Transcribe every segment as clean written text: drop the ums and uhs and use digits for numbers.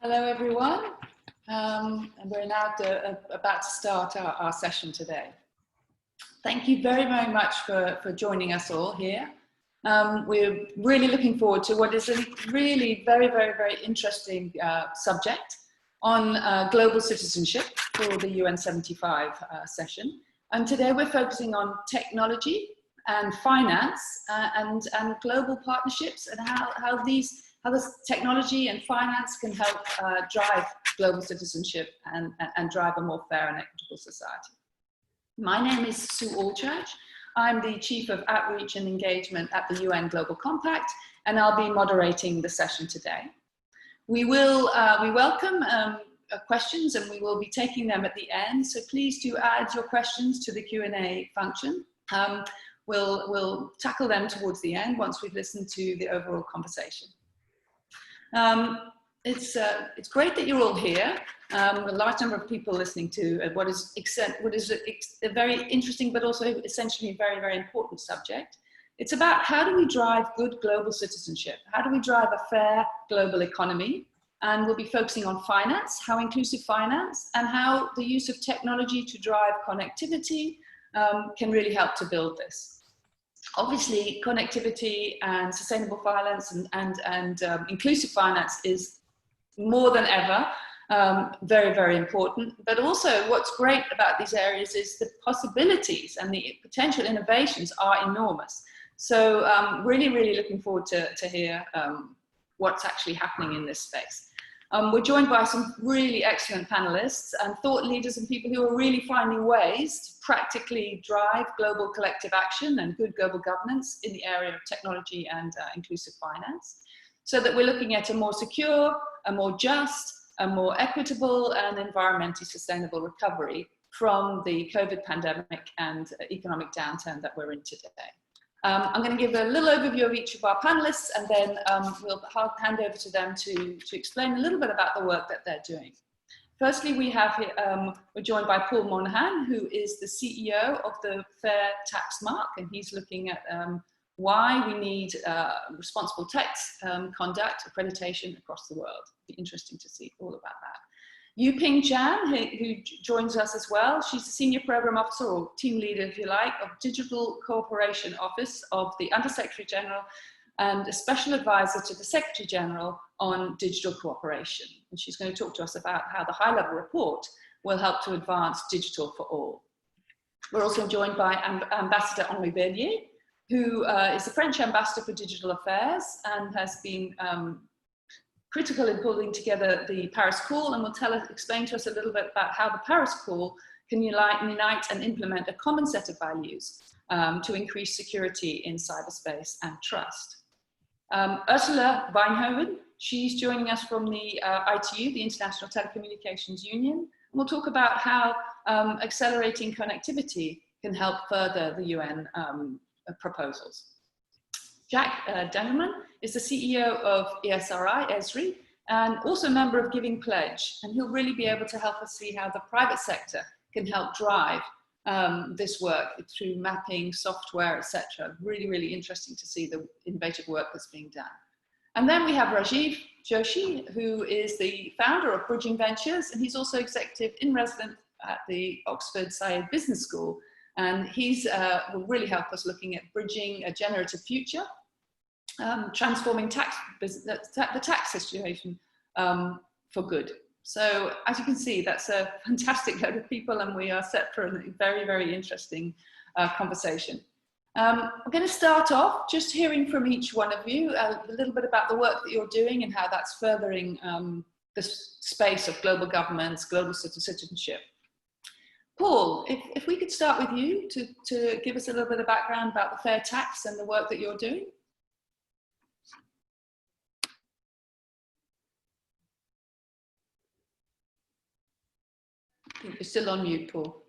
Hello everyone, and we're now about to start our session today. Thank you very much for joining us all here. We're really looking forward to what is a really very interesting subject on global citizenship for the UN 75 session. And today we're focusing on technology and finance and global partnerships and how this technology and finance can help drive global citizenship and drive a more fair and equitable society. My name is Sue Allchurch. I'm the Chief of Outreach and Engagement at the UN Global Compact, and I'll be moderating the session today. We welcome questions, and we will be taking them at the end, so please do add your questions to the Q&A function. We'll tackle them towards the end once we've listened to the overall conversation. It's great that you're all here. A large number of people listening to what is a very interesting but also essentially very important subject. It's about how do we drive good global citizenship? How do we drive a fair global economy? And we'll be focusing on finance, how inclusive finance, and how the use of technology to drive connectivity can really help to build this. Obviously, connectivity and sustainable finance and inclusive finance is more than ever very important. But also what's great about these areas is the possibilities and the potential innovations are enormous. So really looking forward to hear what's actually happening in this space. We're joined by some really excellent panelists and thought leaders and people who are really finding ways to practically drive global collective action and good global governance in the area of technology and inclusive finance, so that we're looking at a more secure, a more just, a more equitable and environmentally sustainable recovery from the COVID pandemic and economic downturn that we're in today. I'm going to give a little overview of each of our panelists, and then we'll hand over to them to explain a little bit about the work that they're doing. Firstly, we're joined by Paul Monahan, who is the CEO of the Fair Tax Mark, and he's looking at why we need responsible tax conduct accreditation across the world. It'll be interesting to see all about that. Yuping Chan, who joins us as well. She's the Senior Program Officer, or Team Leader, if you like, of Digital Cooperation Office of the Under-Secretary General and a Special Advisor to the Secretary General on Digital Cooperation. And she's going to talk to us about how the high-level report will help to advance digital for all. We're also joined by Ambassador Henri Bellier, who is the French Ambassador for Digital Affairs and has been critical in pulling together the Paris Call, and will explain to us a little bit about how the Paris Call can unite and implement a common set of values to increase security in cyberspace and trust. Ursula Weinhoven, she's joining us from the ITU, the International Telecommunications Union, and we'll talk about how accelerating connectivity can help further the UN proposals. Jack Denneman is the CEO of ESRI, and also a member of Giving Pledge, and he'll really be able to help us see how the private sector can help drive this work through mapping, software, etc. Really interesting to see the innovative work that's being done. And then we have Rajiv Joshi, who is the founder of Bridging Ventures, and he's also executive in residence at the Oxford Saïd Business School, and he's will really help us looking at bridging a generative future, transforming the tax situation for good. So as you can see, that's a fantastic load of people, and we are set for a very interesting conversation. I'm going to start off just hearing from each one of you a little bit about the work that you're doing and how that's furthering the space of global governance, global citizenship. Paul, if we could start with you to give us a little bit of background about the fair tax and the work that you're doing. You're still on mute, Paul.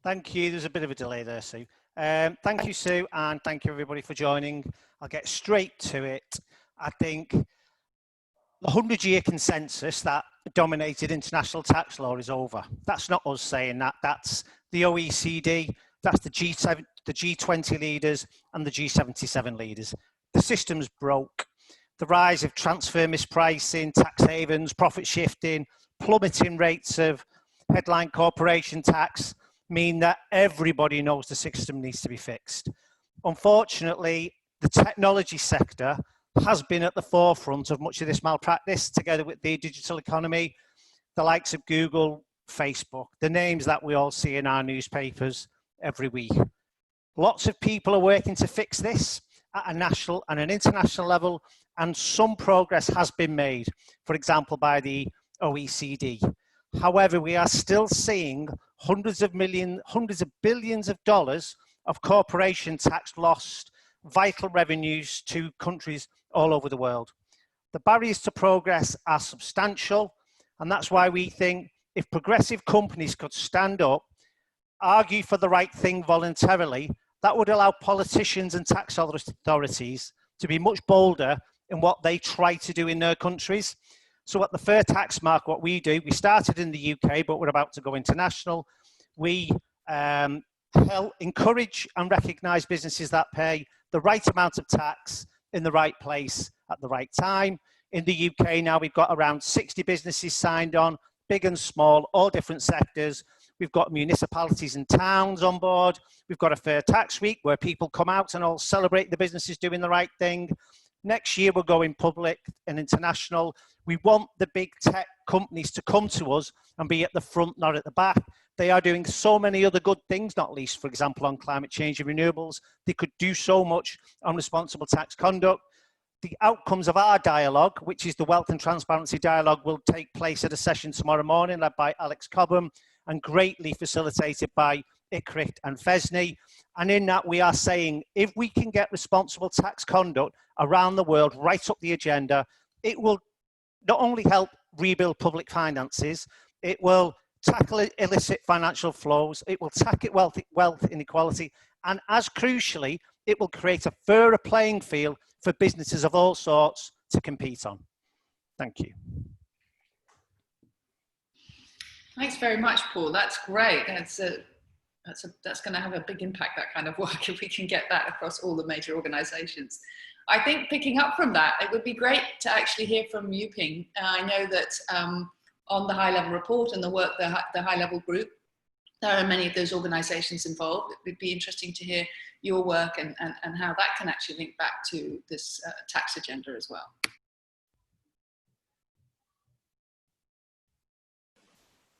Thank you. There's a bit of a delay there, Sue. Thank you, Sue, and thank you everybody for joining. I'll get straight to it. I think the 100-year consensus that dominated international tax law is over. That's not us saying that. That's the OECD, that's the G20 leaders and the G77 leaders. The system's broke. the rise of transfer mispricing, tax havens, profit shifting, plummeting rates of headline corporation tax mean that everybody knows the system needs to be fixed. Unfortunately, the technology sector has been at the forefront of much of this malpractice, together with the digital economy, the likes of Google, Facebook, the names that we all see in our newspapers every week. Lots of people are working to fix this at a national and an international level, and some progress has been made, for example, by the OECD. However, we are still seeing hundreds of billions of dollars of corporation tax lost, vital revenues to countries all over the world. The barriers to progress are substantial, and that's why we think if progressive companies could stand up, argue for the right thing voluntarily, that would allow politicians and tax authorities to be much bolder in what they try to do in their countries. So at the Fair Tax Mark, what we do, we started in the UK, but we're about to go international. We help encourage and recognise businesses that pay the right amount of tax in the right place at the right time. In the UK now, we've got around 60 businesses signed on, big and small, all different sectors. We've got municipalities and towns on board. We've got a Fair Tax Week where people come out and all celebrate the businesses doing the right thing. Next year, we're going public and international. We want the big tech companies to come to us and be at the front, not at the back. They are doing so many other good things, not least, for example, on climate change and renewables. They could do so much on responsible tax conduct. The outcomes of our dialogue, which is the Wealth and Transparency Dialogue, will take place at a session tomorrow morning led by Alex Cobham and greatly facilitated by ICRIT and FESNI. And in that, we are saying if we can get responsible tax conduct around the world right up the agenda, it will not only help rebuild public finances, it will tackle illicit financial flows, it will tackle wealth inequality, and as crucially, it will create a fairer playing field for businesses of all sorts to compete on. Thank you. Thanks very much, Paul. That's great. That's going to have a big impact, that kind of work, if we can get that across all the major organizations. I think picking up from that, it would be great to actually hear from you, Ping. I know that on the high-level report and the work, the high-level group, there are many of those organizations involved. It would be interesting to hear your work and how that can actually link back to this tax agenda as well.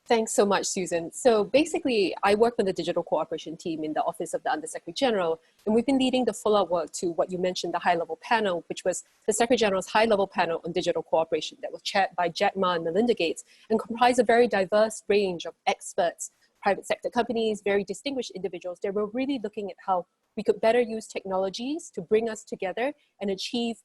Thanks so much, Susan. So basically, I work with the digital cooperation team in the Office of the Undersecretary General, and we've been leading the follow-up work to what you mentioned, the high-level panel, which was the Secretary General's high-level panel on digital cooperation that was chaired by Jack Ma and Melinda Gates and comprised a very diverse range of experts, private sector companies, very distinguished individuals. They were really looking at how we could better use technologies to bring us together and achieve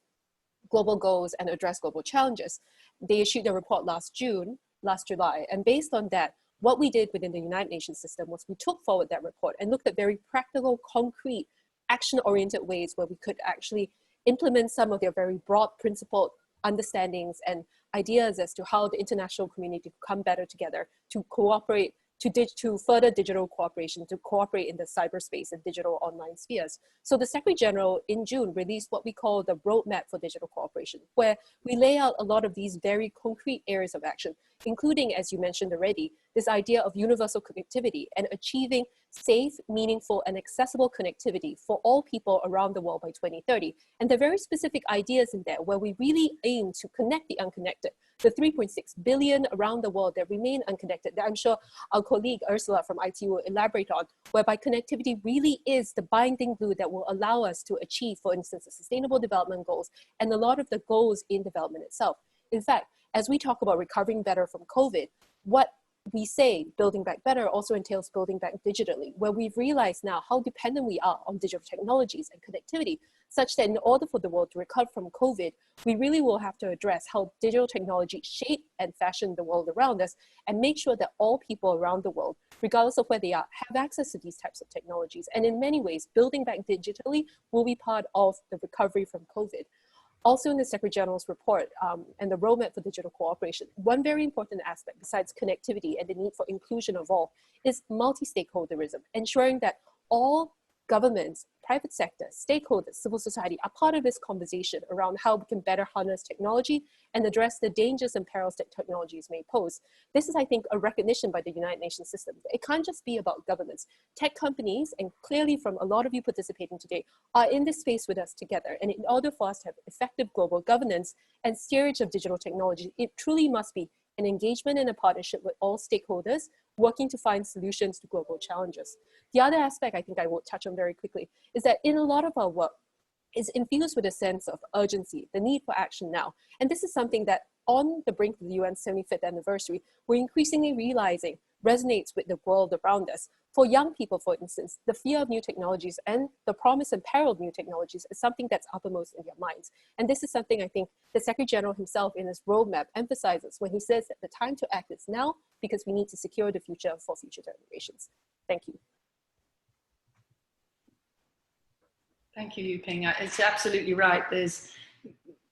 global goals and address global challenges. They issued a report last July, and based on that, what we did within the United Nations system was we took forward that report and looked at very practical, concrete, action-oriented ways where we could actually implement some of their very broad principled understandings and ideas as to how the international community could come better together to cooperate, to further digital cooperation, to cooperate in the cyberspace and digital online spheres. So the Secretary General in June released what we call the Roadmap for Digital Cooperation, where we lay out a lot of these very concrete areas of action, including, as you mentioned already, this idea of universal connectivity and achieving safe, meaningful, and accessible connectivity for all people around the world by 2030. And there are very specific ideas in there where we really aim to connect the unconnected, the 3.6 billion around the world that remain unconnected, that I'm sure our colleague Ursula from IT will elaborate on, whereby connectivity really is the binding glue that will allow us to achieve, for instance, the Sustainable Development Goals and a lot of the goals in development itself. In fact, as we talk about recovering better from COVID, what we say building back better also entails building back digitally, where we've realized now how dependent we are on digital technologies and connectivity, such that in order for the world to recover from COVID, we really will have to address how digital technology shape and fashion the world around us and make sure that all people around the world, regardless of where they are, have access to these types of technologies. And in many ways, building back digitally will be part of the recovery from COVID. Also in the Secretary General's report and the roadmap for digital cooperation, one very important aspect besides connectivity and the need for inclusion of all is multi-stakeholderism, ensuring that all governments, private sector, stakeholders, civil society are part of this conversation around how we can better harness technology and address the dangers and perils that technologies may pose. This is, I think, a recognition by the United Nations system. It can't just be about governments. Tech companies, and clearly from a lot of you participating today, are in this space with us together. And in order for us to have effective global governance and steerage of digital technology, it truly must be an engagement and a partnership with all stakeholders working to find solutions to global challenges. The other aspect I think I will touch on very quickly is that in a lot of our work is infused with a sense of urgency, the need for action now. And this is something that on the brink of the UN's 75th anniversary, we're increasingly realizing resonates with the world around us. For young people, for instance, the fear of new technologies and the promise and peril of new technologies is something that's uppermost in their minds. And this is something I think the Secretary General himself in his roadmap emphasizes when he says that the time to act is now because we need to secure the future for future generations. Thank you. Thank you, Yuping. It's absolutely right.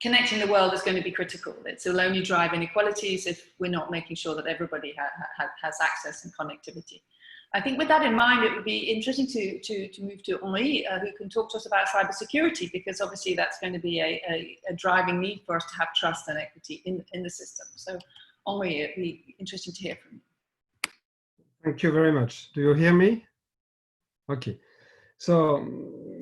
Connecting the world is going to be critical. It will only drive inequalities if we're not making sure that everybody has access and connectivity. I think with that in mind, it would be interesting to move to Henri, who can talk to us about cybersecurity, because obviously that's going to be a driving need for us to have trust and equity in the system. So Henri, it'd be interesting to hear from you. Thank you very much. Do you hear me? Okay. So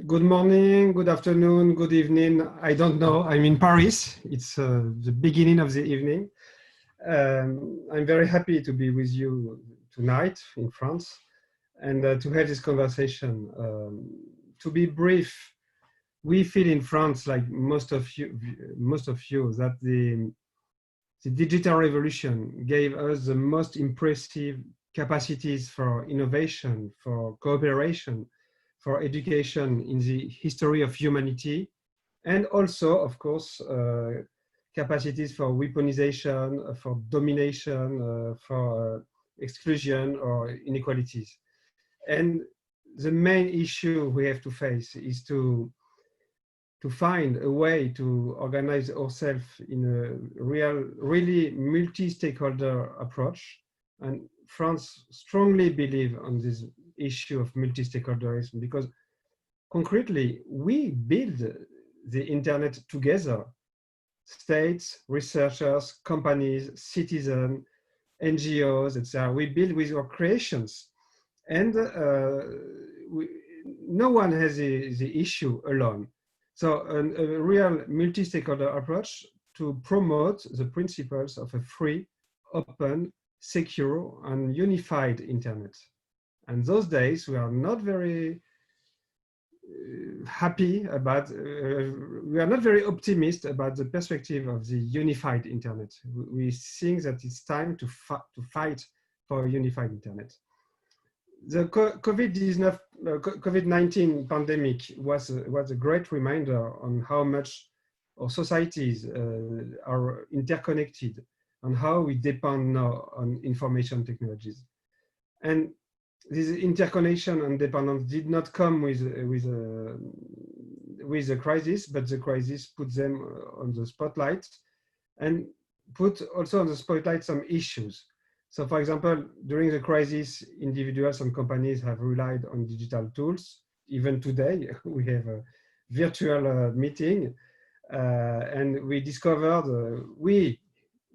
good morning, good afternoon, good evening. I don't know. I'm in Paris. It's the beginning of the evening. I'm very happy to be with you tonight in France and to have this conversation. To be brief, we feel in France, like most of you, that the digital revolution gave us the most impressive capacities for innovation, for cooperation, for education in the history of humanity, and also, of course, capacities for weaponization, for domination, for exclusion or inequalities. And the main issue we have to face is to find a way to organize ourselves in a really multi-stakeholder approach. And France strongly believes on this issue of multi-stakeholderism because concretely, we build the internet together. States, researchers, companies, citizens, NGOs, etc. We build with our creations. And no one has the issue alone. So a real multi-stakeholder approach to promote the principles of a free, open, secure, and unified internet. And those days, we are not very happy about, we are not very optimistic about the perspective of the unified internet. We think that it's time to fight for a unified internet. The COVID-19 pandemic was a great reminder on how much our societies are interconnected and how we depend now on information technologies. And this interconnection and dependence did not come with a crisis, but the crisis put them on the spotlight and put also on the spotlight some issues. So for example, during the crisis, individuals and companies have relied on digital tools. Even today, we have a virtual meeting and we discovered, we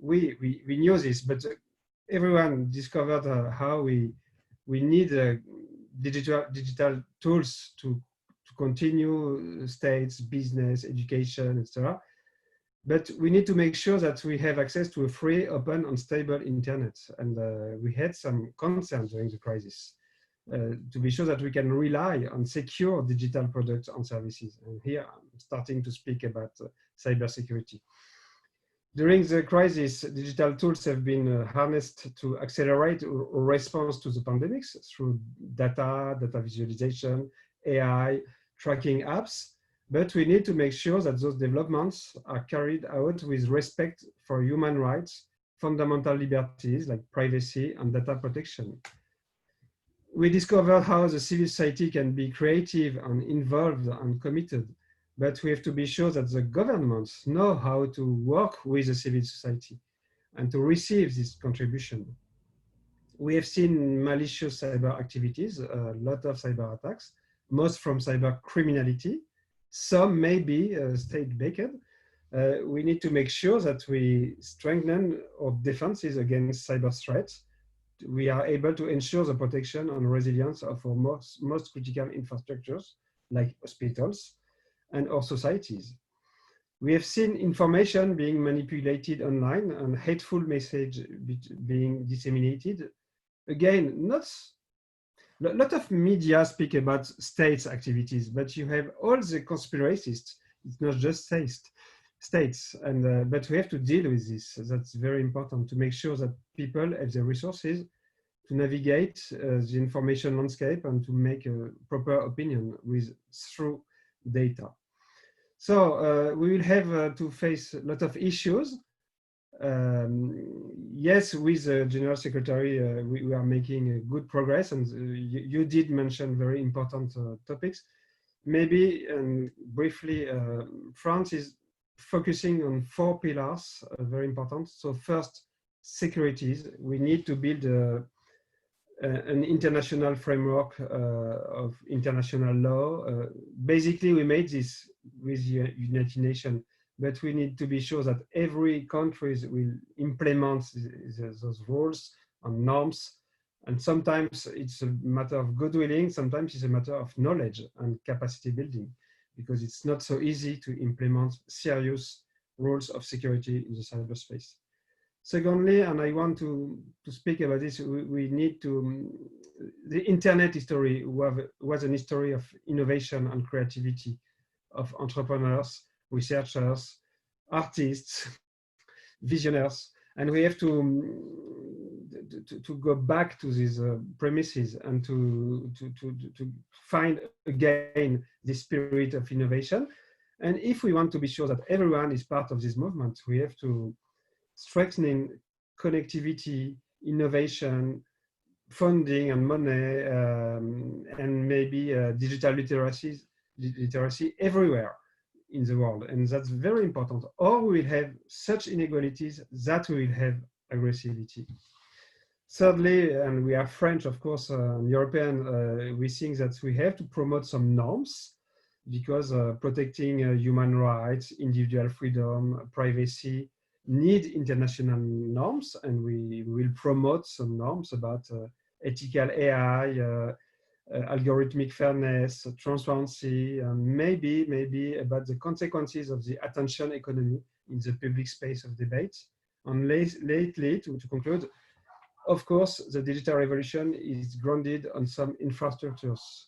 knew this, but everyone discovered how we need digital tools to continue states, business, education, etc. But we need to make sure that we have access to a free, open, and stable internet. And we had some concerns during the crisis to be sure that we can rely on secure digital products and services. And here I'm starting to speak about cybersecurity. During the crisis, digital tools have been harnessed to accelerate a response to the pandemics through data visualization, AI, tracking apps. But we need to make sure that those developments are carried out with respect for human rights, fundamental liberties like privacy and data protection. We discovered how the civil society can be creative and involved and committed, but we have to be sure that the governments know how to work with the civil society and to receive this contribution. We have seen malicious cyber activities, a lot of cyber attacks, most from cyber criminality. Some may be state-backed. We need to make sure that we strengthen our defenses against cyber threats. We are able to ensure the protection and resilience of our most critical infrastructures, like hospitals and our societies. We have seen information being manipulated online and hateful message being disseminated. Again, a lot of media speak about states' activities, but you have all the conspiracists. It's not just states, and but we have to deal with this. That's very important to make sure that people have the resources to navigate the information landscape and to make a proper opinion through data. So we will have to face a lot of issues. Yes, with the General Secretary, we are making good progress, and you did mention very important topics. Maybe briefly, France is focusing on 4 pillars, very important. So first, securities. We need to build an international framework of international law. Basically, we made this with the United Nations, but we need to be sure that every country will implement those rules and norms. And sometimes it's a matter of goodwilling, sometimes it's a matter of knowledge and capacity building, because it's not so easy to implement serious rules of security in the cyberspace. Secondly, and I want to speak about this, we need to, the internet history was an history of innovation and creativity, of entrepreneurs, researchers, artists, visionaries, and we have to go back to these premises and to find again the spirit of innovation. And if we want to be sure that everyone is part of this movement, we have to strengthening connectivity, innovation, funding and money, and maybe digital literacy everywhere in the world. And that's very important. Or we will have such inequalities that we will have aggressivity. Thirdly, and we are French, of course, European, we think that we have to promote some norms, because protecting human rights, individual freedom, privacy, need international norms, and we will promote some norms about ethical AI, algorithmic fairness, transparency, and maybe about the consequences of the attention economy in the public space of debate. And lately, to conclude, of course, the digital revolution is grounded on some infrastructures,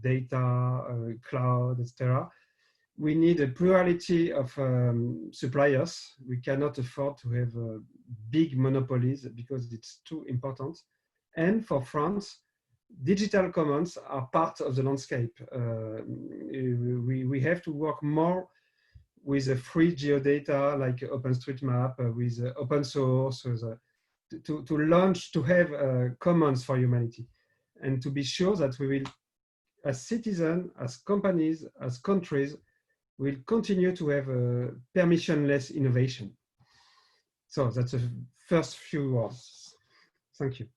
data, cloud, etc. We need a plurality of suppliers. We cannot afford to have big monopolies because it's too important. And for France, digital commons are part of the landscape. We have to work more with a free geodata like OpenStreetMap, with open source, to launch, to have commons for humanity, and to be sure that we will, as citizens, as companies, as countries, will continue to have permissionless innovation. So that's the first few words. Thank you.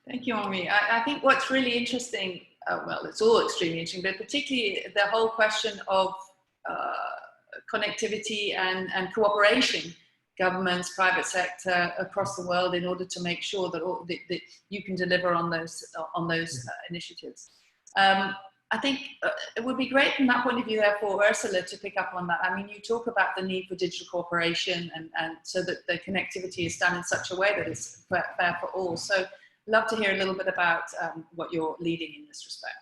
Thank you, Henri. I think what's really interesting, well, it's all extremely interesting, but particularly the whole question of connectivity and cooperation, governments, private sector across the world, in order to make sure that, that you can deliver on those initiatives. I think it would be great from that point of view, therefore, Ursula, to pick up on that. I mean, you talk about the need for digital cooperation and so that the connectivity is done in such a way that it's fair for all. So love to hear a little bit about what you're leading in this respect.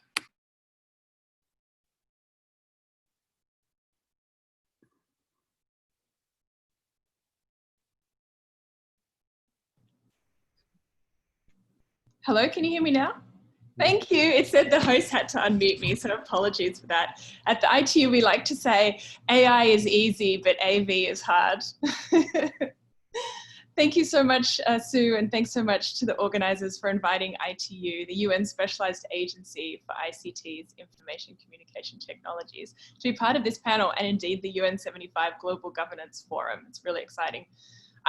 Hello, can you hear me now? Thank you. It said the host had to unmute me, so apologies for that. At the ITU, we like to say AI is easy, but AV is hard. Thank you so much, Sue, and thanks so much to the organizers for inviting ITU, the UN Specialized Agency for ICT's Information Communication Technologies, to be part of this panel, and indeed the UN 75 Global Governance Forum. It's really exciting.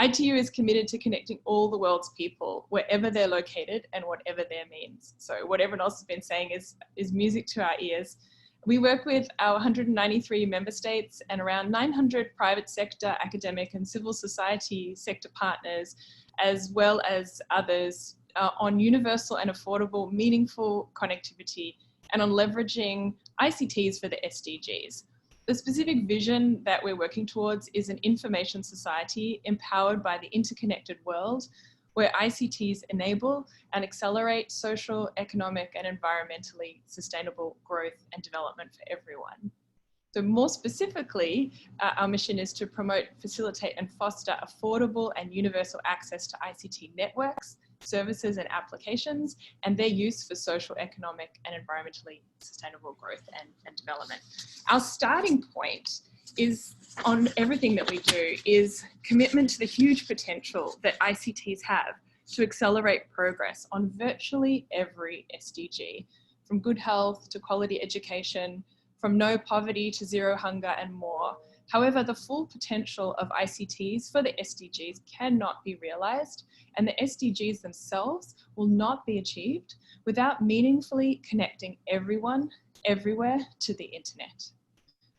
ITU is committed to connecting all the world's people, wherever they're located and whatever their means. So what everyone else has been saying is music to our ears. We work with our 193 member states and around 900 private sector, academic and civil society sector partners, as well as others, on universal and affordable, meaningful connectivity and on leveraging ICTs for the SDGs. The specific vision that we're working towards is an information society empowered by the interconnected world, where ICTs enable and accelerate social, economic, and environmentally sustainable growth and development for everyone. So more specifically, our mission is to promote, facilitate, and foster affordable and universal access to ICT networks, services, and applications, and their use for social, economic, and environmentally sustainable growth and development. Our starting point is on everything that we do is commitment to the huge potential that ICTs have to accelerate progress on virtually every SDG, from good health to quality education, from no poverty to zero hunger and more. However, the full potential of ICTs for the SDGs cannot be realized, and the SDGs themselves will not be achieved without meaningfully connecting everyone, everywhere to the internet.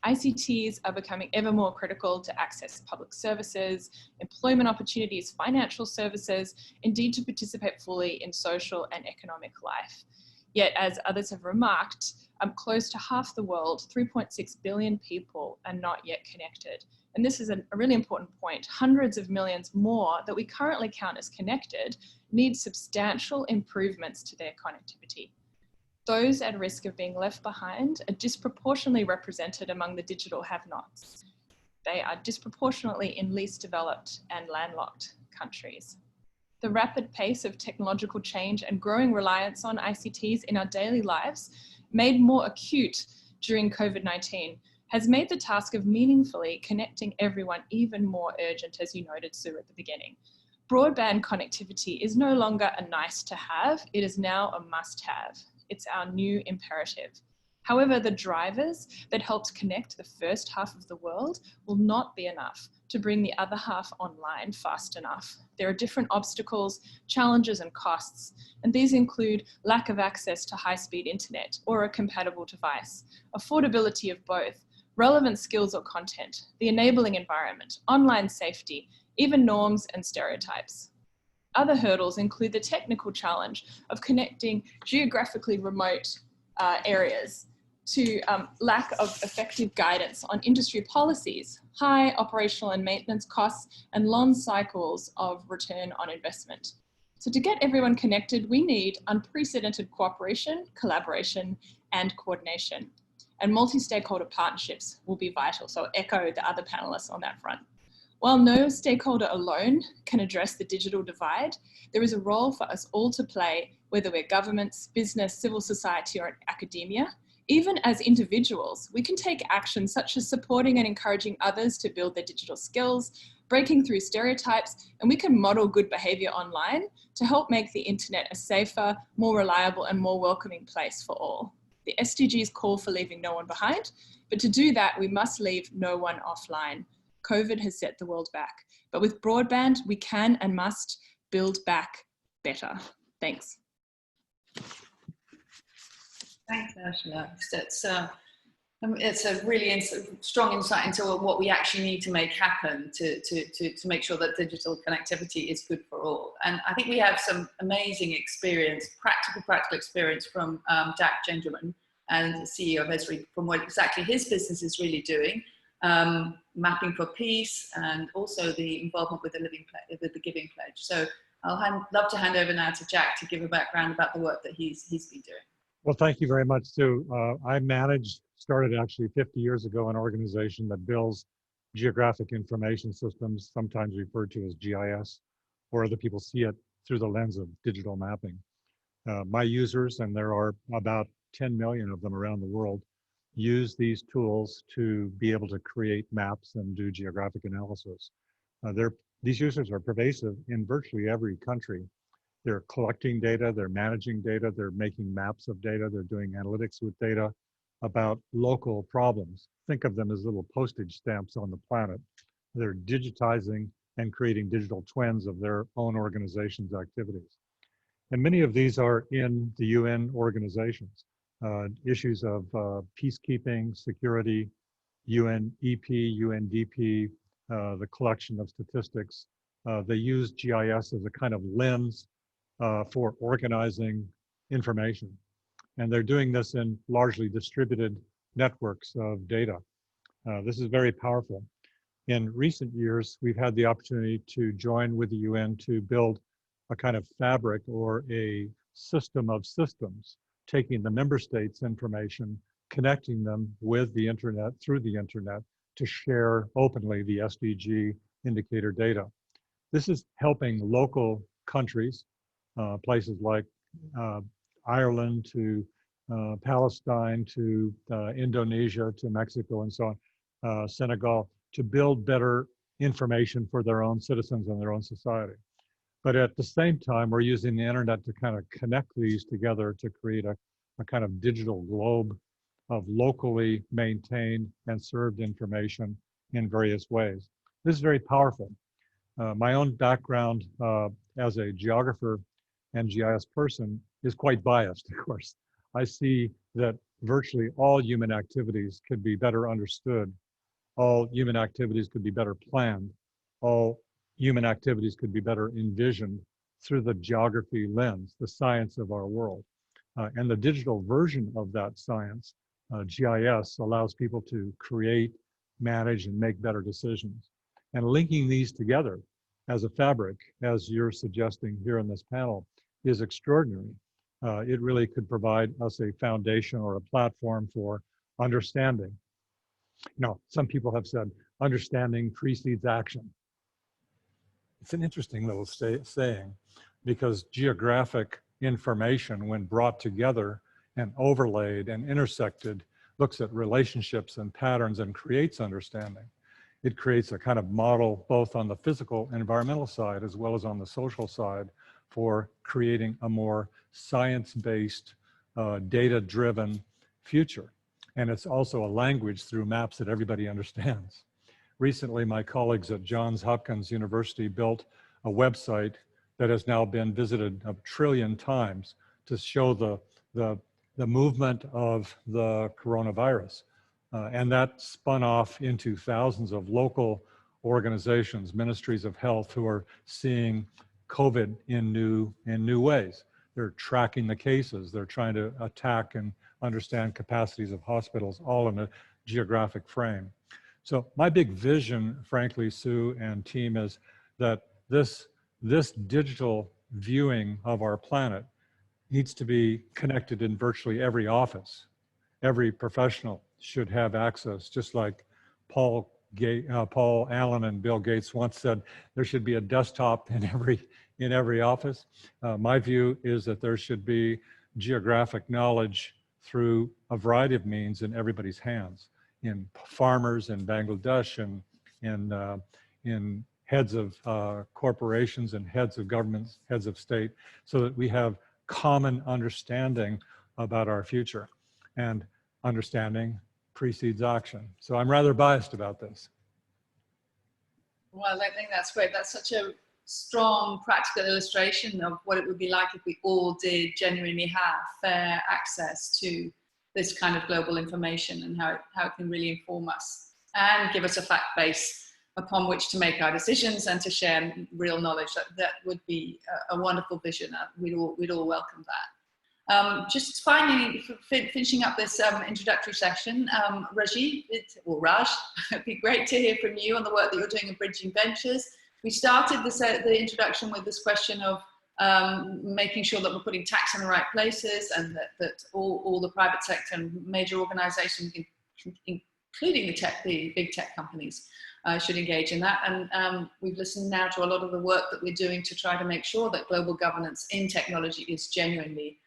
ICTs are becoming ever more critical to access public services, employment opportunities, financial services, indeed to participate fully in social and economic life. Yet, as others have remarked, close to half the world, 3.6 billion people, are not yet connected. And this is a really important point. Hundreds of millions more that we currently count as connected need substantial improvements to their connectivity. Those at risk of being left behind are disproportionately represented among the digital have-nots. They are disproportionately in least developed and landlocked countries. The rapid pace of technological change and growing reliance on ICTs in our daily lives, made more acute during COVID-19, has made the task of meaningfully connecting everyone even more urgent, as you noted, Sue, at the beginning. Broadband connectivity is no longer a nice to have, it is now a must have. It's our new imperative. However, the drivers that helped connect the first half of the world will not be enough to bring the other half online fast enough. There are different obstacles, challenges, and costs, and these include lack of access to high-speed internet or a compatible device, affordability of both, relevant skills or content, the enabling environment, online safety, even norms and stereotypes. Other hurdles include the technical challenge of connecting geographically remote areas to lack of effective guidance on industry policies, high operational and maintenance costs, and long cycles of return on investment. So to get everyone connected, we need unprecedented cooperation, collaboration, and coordination. And multi-stakeholder partnerships will be vital. So I'll echo the other panelists on that front. While no stakeholder alone can address the digital divide, there is a role for us all to play, whether we're governments, business, civil society, or academia. Even as individuals, we can take action such as supporting and encouraging others to build their digital skills, breaking through stereotypes, and we can model good behavior online to help make the internet a safer, more reliable, and more welcoming place for all. The SDGs call for leaving no one behind, but to do that, we must leave no one offline. COVID has set the world back, but with broadband, we can and must build back better. Thanks. Thanks, Ursula. It's a really strong insight into what we actually need to make happen to make sure that digital connectivity is good for all. And I think we have some amazing experience, practical experience from Jack Gendreman, and the CEO of Esri, from what exactly his business is really doing, mapping for peace, and also the involvement with the Giving Pledge. So I'll love to hand over now to Jack to give a background about the work that he's been doing. Well, thank you very much, Sue. I started actually 50 years ago, an organization that builds geographic information systems, sometimes referred to as GIS, or other people see it through the lens of digital mapping. My users, and there are about 10 million of them around the world, use these tools to be able to create maps and do geographic analysis. These users are pervasive in virtually every country. They're collecting data, they're managing data, they're making maps of data, they're doing analytics with data about local problems. Think of them as little postage stamps on the planet. They're digitizing and creating digital twins of their own organization's activities. And many of these are in the UN organizations. Issues of peacekeeping, security, UNEP, UNDP, the collection of statistics. They use GIS as a kind of lens for organizing information. And they're doing this in largely distributed networks of data. This is very powerful. In recent years, we've had the opportunity to join with the UN to build a kind of fabric or a system of systems, taking the member states' information, connecting them with the internet, through the internet, to share openly the SDG indicator data. This is helping local countries, places like Ireland to Palestine to Indonesia to Mexico and so on, Senegal, to build better information for their own citizens and their own society. But at the same time, we're using the internet to kind of connect these together to create a kind of digital globe of locally maintained and served information in various ways. This is very powerful. My own background as a geographer and GIS person is quite biased, of course. I see that virtually all human activities could be better understood. All human activities could be better planned. All human activities could be better envisioned through the geography lens, the science of our world. And the digital version of that science, GIS, allows people to create, manage, and make better decisions. And linking these together as a fabric, as you're suggesting here in this panel, is extraordinary. It really could provide us a foundation or a platform for understanding. You know, some people have said understanding precedes action. It's an interesting little saying, because geographic information, when brought together and overlaid and intersected, looks at relationships and patterns and creates understanding. It creates a kind of model both on the physical and environmental side as well as on the social side for creating a more science-based, data-driven future. And it's also a language through maps that everybody understands. Recently, my colleagues at Johns Hopkins University built a website that has now been visited 1 trillion times to show the movement of the coronavirus. And that spun off into thousands of local organizations, ministries of health, who are seeing COVID in new ways. They're tracking the cases. They're trying to attack and understand capacities of hospitals, all in a geographic frame. So my big vision, frankly, Sue and team, is that this digital viewing of our planet needs to be connected in virtually every office. Every professional should have access, just like Paul Allen and Bill Gates once said, there should be a desktop in every office. My view is that there should be geographic knowledge through a variety of means in everybody's hands, in farmers in Bangladesh and in heads of corporations and heads of governments, heads of state, so that we have common understanding about our future. And understanding precedes action. So I'm rather biased about this. Well, I think that's great. That's such a strong practical illustration of what it would be like if we all did genuinely have fair access to this kind of global information, and how it can really inform us and give us a fact base upon which to make our decisions and to share real knowledge. That would be a wonderful vision. We'd all welcome that. Just finally, finishing up this introductory session, Raj, it'd be great to hear from you on the work that you're doing in Bridging Ventures. We started the introduction with this question of making sure that we're putting tax in the right places, and that all the private sector and major organizations, including the big tech companies, should engage in that. And we've listened now to a lot of the work that we're doing to try to make sure that global governance in technology is genuinely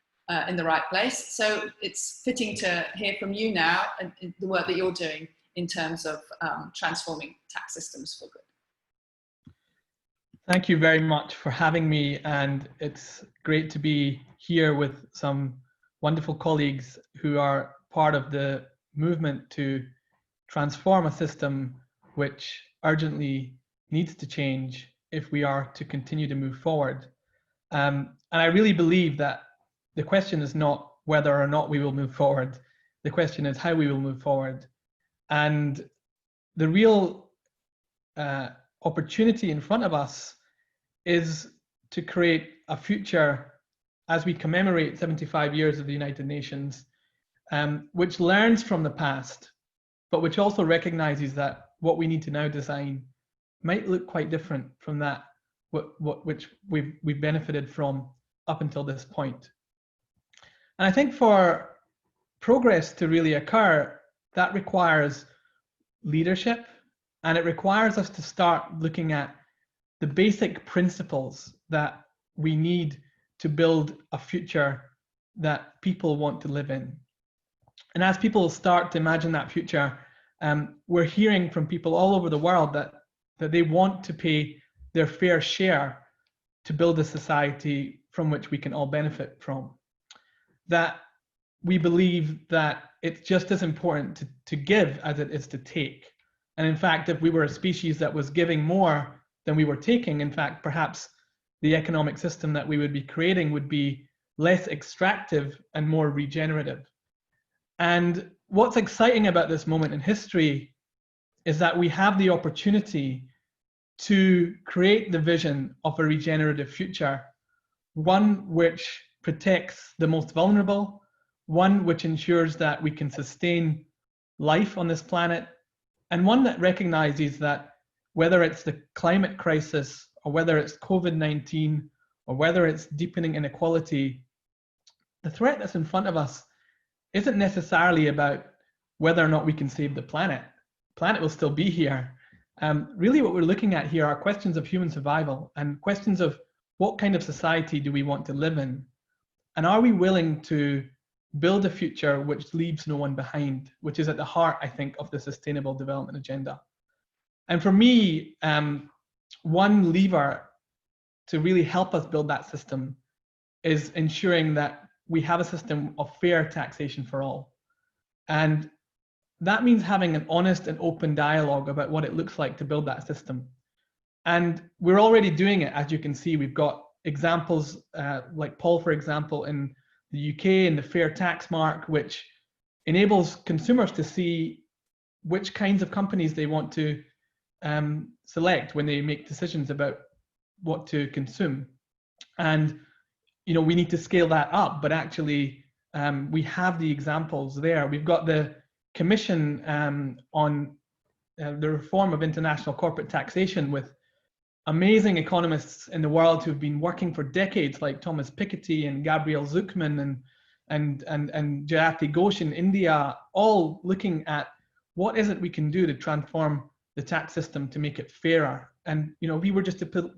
in the right place. So it's fitting to hear from you now and the work that you're doing in terms of transforming tax systems for good. Thank you very much for having me, and it's great to be here with some wonderful colleagues who are part of the movement to transform a system which urgently needs to change if we are to continue to move forward. And I really believe that the question is not whether or not we will move forward. The question is how we will move forward. And the real opportunity in front of us is to create a future as we commemorate 75 years of the United Nations, which learns from the past, but which also recognizes that what we need to now design might look quite different from that which we've benefited from up until this point. And I think for progress to really occur, that requires leadership, and it requires us to start looking at the basic principles that we need to build a future that people want to live in. And as people start to imagine that future, we're hearing from people all over the world that they want to pay their fair share to build a society from which we can all benefit from. That we believe that it's just as important to give as it is to take. And in fact, if we were a species that was giving more than we were taking, in fact, perhaps the economic system that we would be creating would be less extractive and more regenerative. And what's exciting about this moment in history is that we have the opportunity to create the vision of a regenerative future, one which protects the most vulnerable, one which ensures that we can sustain life on this planet, and one that recognizes that whether it's the climate crisis or whether it's COVID-19 or whether it's deepening inequality, the threat that's in front of us isn't necessarily about whether or not we can save the planet. The planet will still be here. Really what we're looking at here are questions of human survival and questions of what kind of society do we want to live in? And are we willing to build a future which leaves no one behind, which is at the heart, I think, of the Sustainable Development Agenda. And for me, one lever to really help us build that system is ensuring that we have a system of fair taxation for all. And that means having an honest and open dialogue about what it looks like to build that system. And we're already doing it. As you can see, we've got examples like Paul, for example, in the UK in the fair tax mark, which enables consumers to see which kinds of companies they want to select when they make decisions about what to consume. And we need to scale that up, but actually we have the examples there. We've got the Commission on the reform of international corporate taxation with amazing economists in the world who've been working for decades, like Thomas Piketty and Gabriel Zucman and Jayati Ghosh in India, all looking at what is it we can do to transform the tax system to make it fairer. And we were just to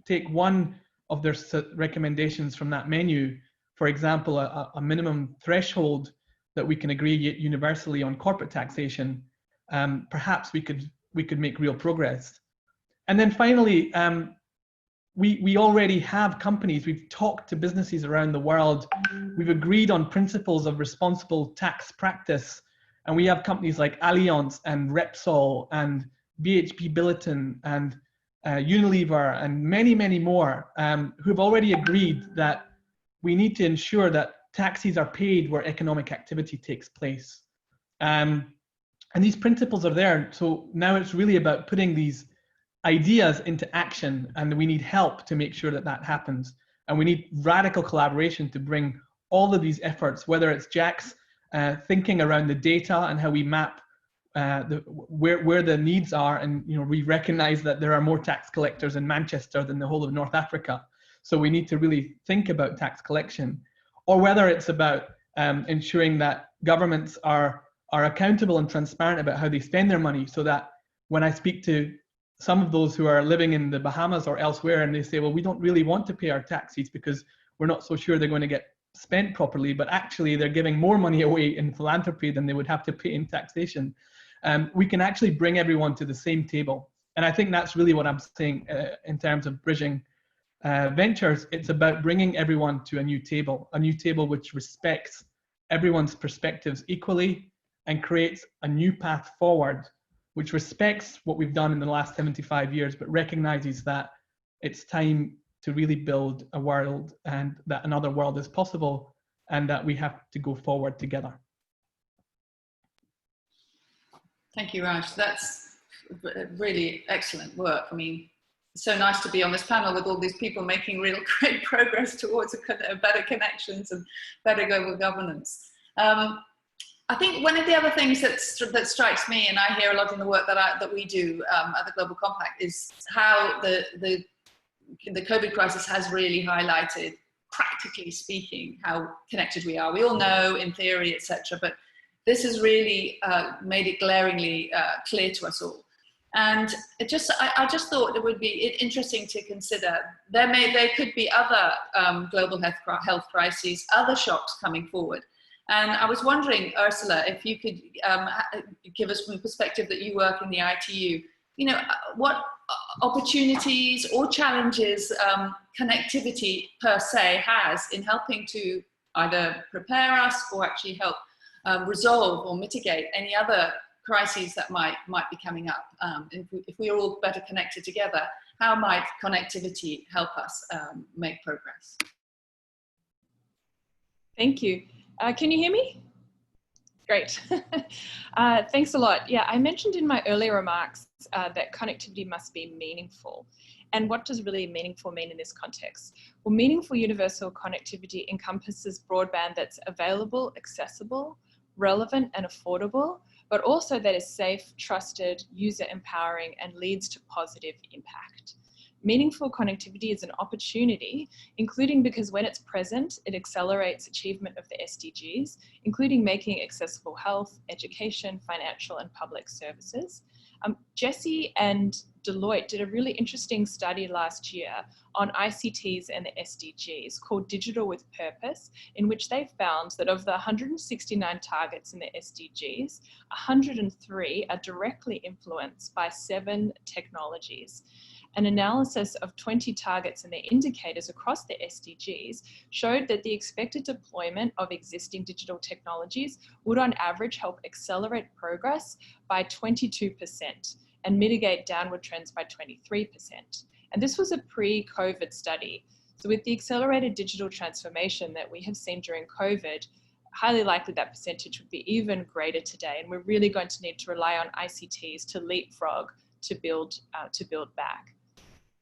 take one of their recommendations from that menu, for example, a minimum threshold that we can agree universally on corporate taxation, perhaps we could make real progress. And then finally, we already have companies, we've talked to businesses around the world, we've agreed on principles of responsible tax practice, and we have companies like Allianz and Repsol and BHP Billiton and Unilever and many, many more who've already agreed that we need to ensure that taxes are paid where economic activity takes place. And these principles are there. So now it's really about putting these ideas into action, and we need help to make sure that that happens. And we need radical collaboration to bring all of these efforts, whether it's Jack's thinking around the data and how we map where the needs are, and we recognize that there are more tax collectors in Manchester than the whole of North Africa, so we need to really think about tax collection, or whether it's about ensuring that governments are accountable and transparent about how they spend their money, so that when I speak to some of those who are living in the Bahamas or elsewhere and they say, well, we don't really want to pay our taxes because we're not so sure they're going to get spent properly, but actually they're giving more money away in philanthropy than they would have to pay in taxation. We can actually bring everyone to the same table. And I think that's really what I'm saying in terms of bridging ventures. It's about bringing everyone to a new table which respects everyone's perspectives equally and creates a new path forward which respects what we've done in the last 75 years, but recognizes that it's time to really build a world, and that another world is possible, and that we have to go forward together. Thank you, Raj. That's really excellent work. I mean, it's so nice to be on this panel with all these people making real great progress towards better connections and better global governance. I think one of the other things that strikes me, and I hear a lot in the work that we do at the Global Compact, is how the COVID crisis has really highlighted, practically speaking, how connected we are. We all know in theory, etc., but this has really made it glaringly clear to us all. And I just thought it would be interesting to consider there could be other global health crises, other shocks coming forward. And I was wondering, Ursula, if you could give us from the perspective that you work in the ITU, you know, what opportunities or challenges connectivity per se has in helping to either prepare us or actually help resolve or mitigate any other crises that might be coming up. If we are all better connected together, how might connectivity help us make progress? Thank you. Can you hear me? Great. Thanks a lot. Yeah, I mentioned in my earlier remarks that connectivity must be meaningful. And what does really meaningful mean in this context? Well, meaningful universal connectivity encompasses broadband that's available, accessible, relevant and affordable, but also that is safe, trusted, user empowering, and leads to positive impact. Meaningful connectivity is an opportunity, including because when it's present, it accelerates achievement of the SDGs, including making accessible health, education, financial, and public services. Jesse and Deloitte did a really interesting study last year on ICTs and the SDGs called Digital with Purpose, in which they found that of the 169 targets in the SDGs, 103 are directly influenced by 7 technologies. An analysis of 20 targets and their indicators across the SDGs showed that the expected deployment of existing digital technologies would on average help accelerate progress by 22% and mitigate downward trends by 23%. And this was a pre-COVID study. So with the accelerated digital transformation that we have seen during COVID, highly likely that percentage would be even greater today. And we're really going to need to rely on ICTs to leapfrog to build back.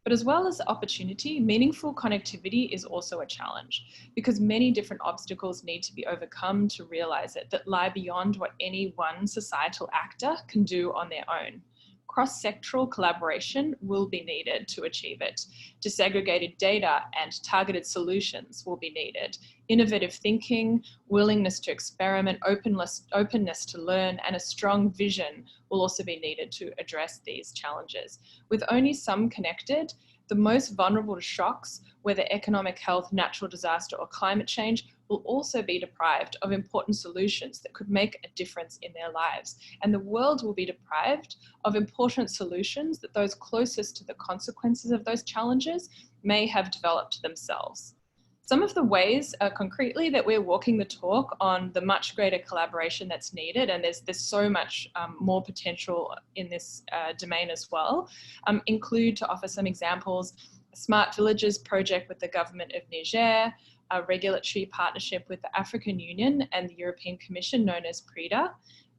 But as well as opportunity, meaningful connectivity is also a challenge because many different obstacles need to be overcome to realize it that lie beyond what any one societal actor can do on their own. Cross-sectoral collaboration will be needed to achieve it. Disaggregated data and targeted solutions will be needed. Innovative thinking, willingness to experiment, openness to learn, and a strong vision will also be needed to address these challenges. With only some connected, the most vulnerable to shocks, whether economic, health, natural disaster, or climate change, will also be deprived of important solutions that could make a difference in their lives. And the world will be deprived of important solutions that those closest to the consequences of those challenges may have developed themselves. Some of the ways concretely that we're walking the talk on the much greater collaboration that's needed, and there's so much more potential in this domain as well, include, to offer some examples, a Smart Villages project with the government of Niger, a regulatory partnership with the African Union and the European Commission known as PRIDA,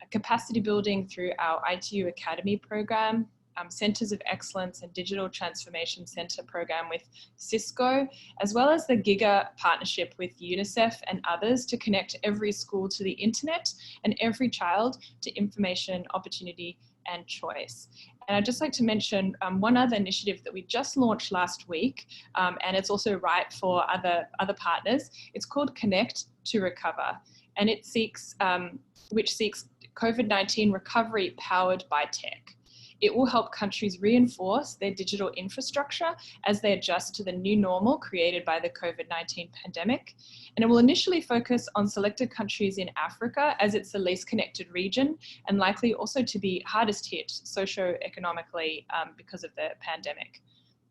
a capacity building through our ITU Academy program, Centers of Excellence and Digital Transformation Center program with Cisco, as well as the GIGA partnership with UNICEF and others to connect every school to the internet and every child to information, opportunity, and choice. And I'd just like to mention one other initiative that we just launched last week, and it's also right for other partners. It's called Connect to Recover, and it seeks COVID-19 recovery powered by tech. It will help countries reinforce their digital infrastructure as they adjust to the new normal created by the COVID-19 pandemic. And it will initially focus on selected countries in Africa as it's the least connected region and likely also to be hardest hit socioeconomically because of the pandemic.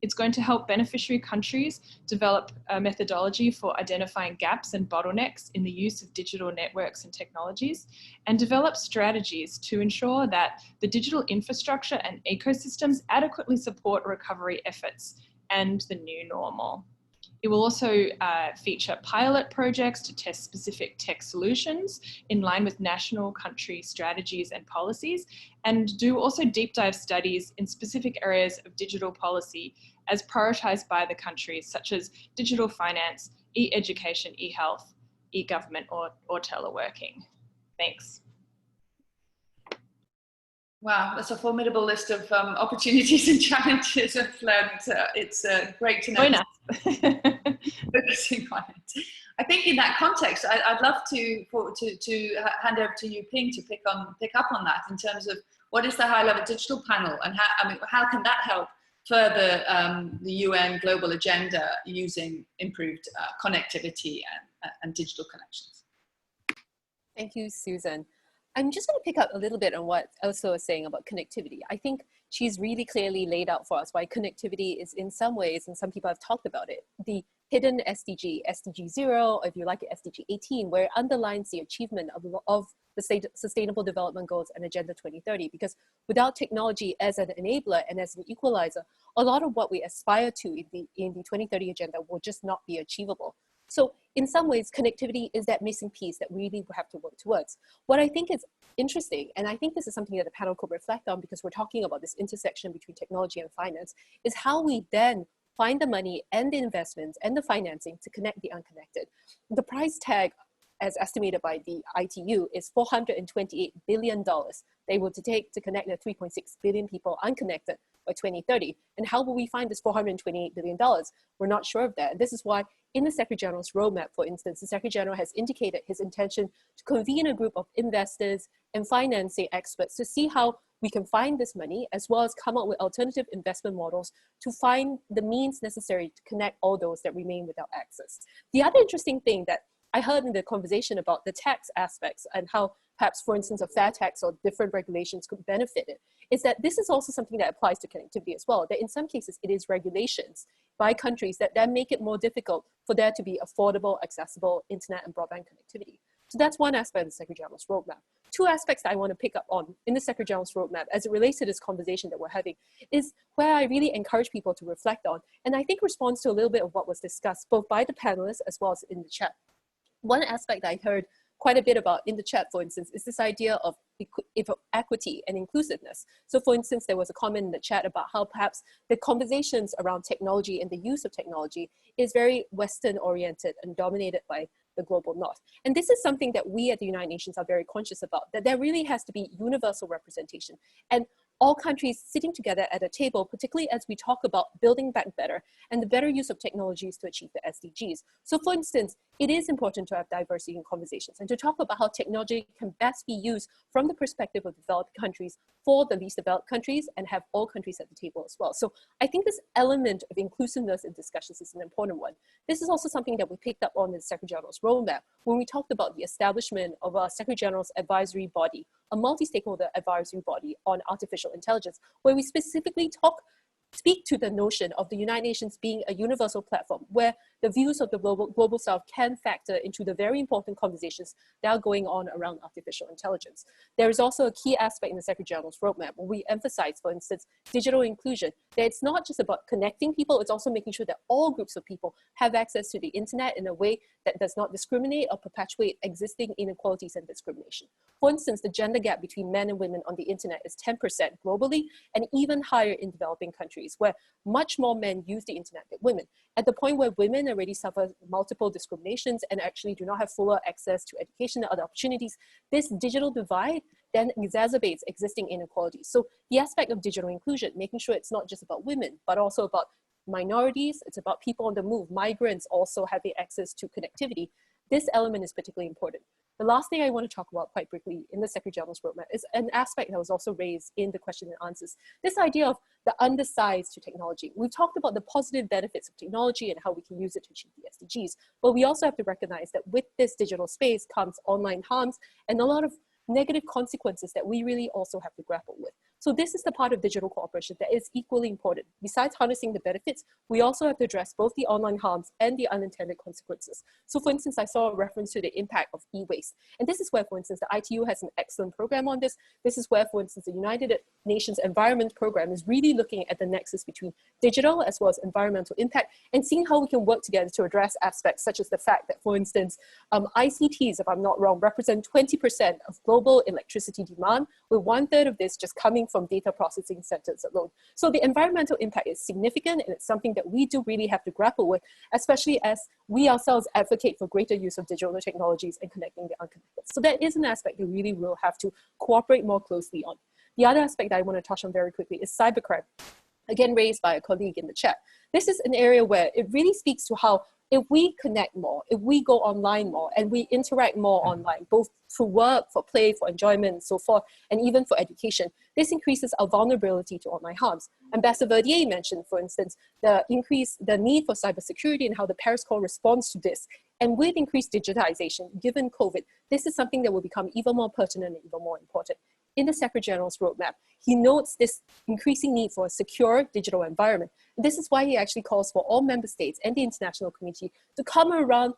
It's going to help beneficiary countries develop a methodology for identifying gaps and bottlenecks in the use of digital networks and technologies, and develop strategies to ensure that the digital infrastructure and ecosystems adequately support recovery efforts and the new normal. It will also feature pilot projects to test specific tech solutions in line with national country strategies and policies, and do also deep dive studies in specific areas of digital policy as prioritized by the countries, such as digital finance, e-education, e-health, e-government, or teleworking. Thanks. Wow, that's a formidable list of opportunities and challenges of learning. So it's great to know. Join us. Focusing on it. I think in that context, I'd love to hand over to you, Ping, to pick up on that in terms of what is the high-level digital panel, and how can that help further the UN global agenda using improved connectivity and digital connections. Thank you, Susan. I'm just going to pick up a little bit on what Elsa was saying about connectivity. I think she's really clearly laid out for us why connectivity is in some ways, and some people have talked about it, the hidden SDG, SDG 0, or if you like it, SDG 18, where it underlines the achievement of the Sustainable Development Goals and Agenda 2030. Because without technology as an enabler and as an equalizer, a lot of what we aspire to in the 2030 agenda will just not be achievable. So in some ways, connectivity is that missing piece that we really have to work towards. What I think is interesting, and I think this is something that the panel could reflect on because we're talking about this intersection between technology and finance, is how we then find the money and the investments and the financing to connect the unconnected. The price tag, as estimated by the ITU, is $428 billion they will take to connect the 3.6 billion people unconnected by 2030. And how will we find this $428 billion? We're not sure of that. And this is why in the Secretary General's roadmap, for instance, the Secretary General has indicated his intention to convene a group of investors and financing experts to see how we can find this money, as well as come up with alternative investment models to find the means necessary to connect all those that remain without access. The other interesting thing that I heard in the conversation about the tax aspects and how perhaps, for instance, a fair tax or different regulations could benefit it, is that this is also something that applies to connectivity as well, that in some cases it is regulations by countries that then make it more difficult for there to be affordable, accessible internet and broadband connectivity. So that's one aspect of the Secretary General's roadmap. Two aspects that I want to pick up on in the Secretary General's roadmap as it relates to this conversation that we're having is where I really encourage people to reflect on, and I think responds to a little bit of what was discussed both by the panelists as well as in the chat. One aspect I heard quite a bit about in the chat, for instance, is this idea of equity and inclusiveness. So for instance, there was a comment in the chat about how perhaps the conversations around technology and the use of technology is very Western oriented and dominated by the global north. And this is something that we at the United Nations are very conscious about, that there really has to be universal representation. And all countries sitting together at a table, particularly as we talk about building back better and the better use of technologies to achieve the SDGs. So for instance, it is important to have diversity in conversations and to talk about how technology can best be used from the perspective of developed countries for the least developed countries and have all countries at the table as well. So I think this element of inclusiveness in discussions is an important one. This is also something that we picked up on in the Secretary General's roadmap when we talked about the establishment of a Secretary General's advisory body, a multi-stakeholder advisory body on artificial intelligence, where we specifically speak to the notion of the United Nations being a universal platform where the views of the global South can factor into the very important conversations that are going on around artificial intelligence. There is also a key aspect in the Secretary General's roadmap where we emphasize, for instance, digital inclusion, that it's not just about connecting people, it's also making sure that all groups of people have access to the internet in a way that does not discriminate or perpetuate existing inequalities and discrimination. For instance, the gender gap between men and women on the internet is 10% globally and even higher in developing countries where much more men use the internet than women, at the point where women already suffer multiple discriminations and actually do not have fuller access to education and other opportunities. This digital divide then exacerbates existing inequalities. So the aspect of digital inclusion, making sure it's not just about women, but also about minorities, it's about people on the move, migrants also having access to connectivity. This element is particularly important. The last thing I want to talk about quite briefly in the Secretary General's roadmap is an aspect that was also raised in the question and answers. This idea of the undersized to technology. We've talked about the positive benefits of technology and how we can use it to achieve the SDGs, but we also have to recognize that with this digital space comes online harms and a lot of negative consequences that we really also have to grapple with. So this is the part of digital cooperation that is equally important. Besides harnessing the benefits, we also have to address both the online harms and the unintended consequences. So for instance, I saw a reference to the impact of e-waste. And this is where, for instance, the ITU has an excellent program on this. This is where, for instance, the United Nations Environment Program is really looking at the nexus between digital as well as environmental impact and seeing how we can work together to address aspects such as the fact that, for instance, ICTs, if I'm not wrong, represent 20% of global electricity demand, with 1/3 of this just coming from data processing centers alone. So the environmental impact is significant, and it's something that we do really have to grapple with, especially as we ourselves advocate for greater use of digital technologies and connecting the unconnected. So that is an aspect we really will have to cooperate more closely on. The other aspect that I want to touch on very quickly is cybercrime, again raised by a colleague in the chat. This is an area where it really speaks to how if we connect more, if we go online more, and we interact more online, both through work, for play, for enjoyment, and so forth, and even for education, this increases our vulnerability to online harms. Ambassador Verdier mentioned, for instance, the need for cybersecurity and how the Paris Call responds to this. And with increased digitization, given COVID, this is something that will become even more pertinent and even more important. In the Secretary General's roadmap, he notes this increasing need for a secure digital environment. And this is why he actually calls for all member states and the international community to come around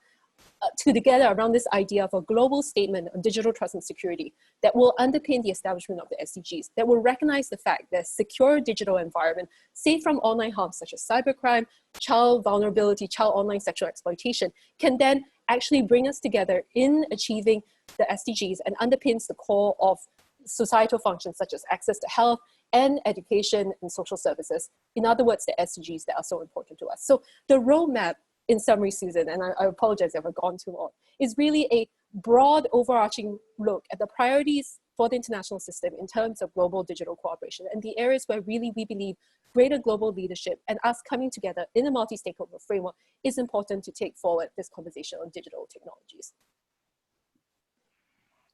together around this idea of a global statement on digital trust and security that will underpin the establishment of the SDGs, that will recognize the fact that secure digital environment, safe from online harms such as cybercrime, child vulnerability, child online sexual exploitation, can then actually bring us together in achieving the SDGs and underpins the core of societal functions such as access to health and education and social services. In other words, the SDGs that are so important to us. So the roadmap, in summary, Susan, and I apologize if I've gone too long, is really a broad overarching look at the priorities for the international system in terms of global digital cooperation and the areas where really we believe greater global leadership and us coming together in a multi-stakeholder framework is important to take forward this conversation on digital technologies.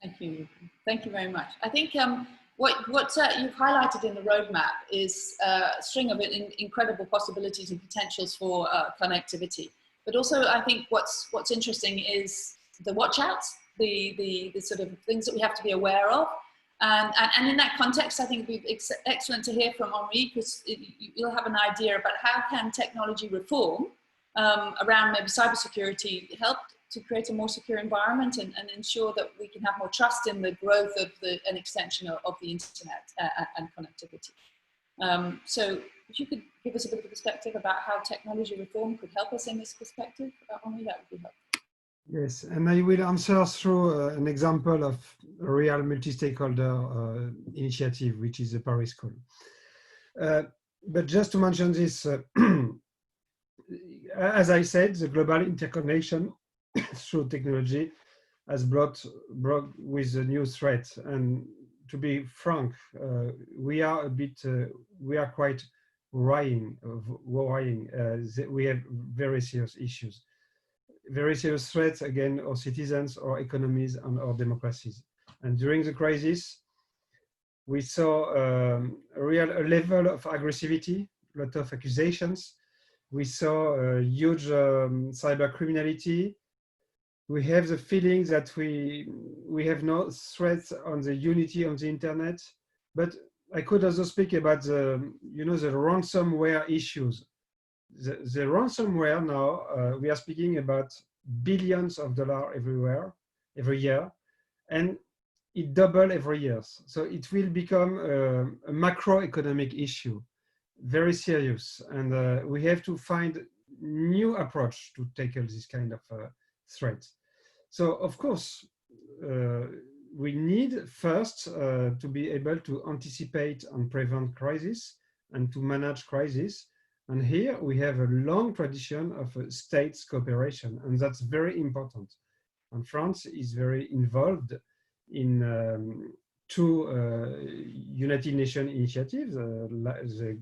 Thank you. Thank you very much. I think what you've highlighted in the roadmap is a string of incredible possibilities and potentials for connectivity. But also, I think what's interesting is the watch outs, the sort of things that we have to be aware of. And in that context, I think it would be excellent to hear from Henri, because you'll have an idea about how can technology reform around maybe cybersecurity help to create a more secure environment and ensure that we can have more trust in the growth of an extension of the internet and connectivity. So if you could give us a bit of perspective about how technology reform could help us in this perspective, Henri, that would be helpful. Yes, and I will answer through an example of a real multi-stakeholder initiative, which is the Paris Call. But just to mention this, as I said, the global interconnection through technology has brought with a new threat. And to be frank, we are quite worrying. We have very serious issues, very serious threats against our citizens, our economies, and our democracies. And during the crisis, we saw a level of aggressivity, a lot of accusations. We saw huge cyber criminality. We have the feeling that we have no threats on the unity of the internet. But I could also speak about the ransomware issues. The ransomware now, we are speaking about billions of dollars every year, and it doubles every year. So it will become a macroeconomic issue, very serious. And we have to find new approach to tackle this kind of threat. So of course, we need first to be able to anticipate and prevent crisis and to manage crisis. And here we have a long tradition of states cooperation, and that's very important. And France is very involved in two United Nations initiatives, the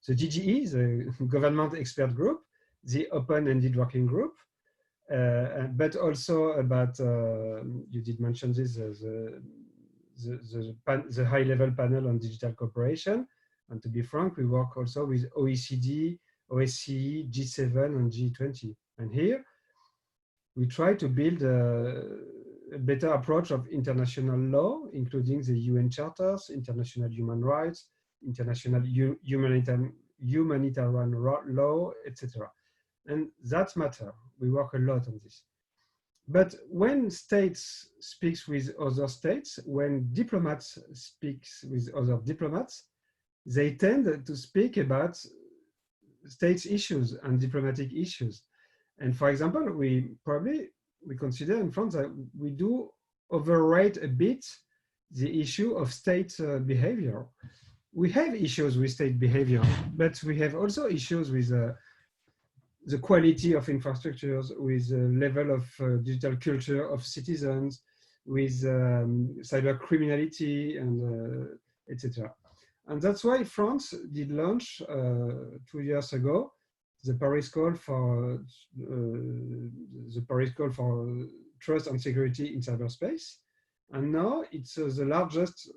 GGE, the Government Expert Group, the Open-Ended Working Group, but also about, you did mention this, the high-level panel on digital cooperation. And to be frank, we work also with OECD, OSCE, G7, and G20. And here, we try to build a a better approach of international law, including the UN charters, international human rights, international humanitarian law, etc. And that matter. We work a lot on this. But when states speaks with other states, when diplomats speaks with other diplomats, they tend to speak about states issues and diplomatic issues. And for example, we consider in France that we do overrate a bit the issue of state behavior. We have issues with state behavior, but we have also issues with the quality of infrastructures, with the level of digital culture of citizens, with cyber criminality, and etc. And that's why France did launch 2 years ago the Paris Call for Trust and Security in Cyberspace. And now it's the largest,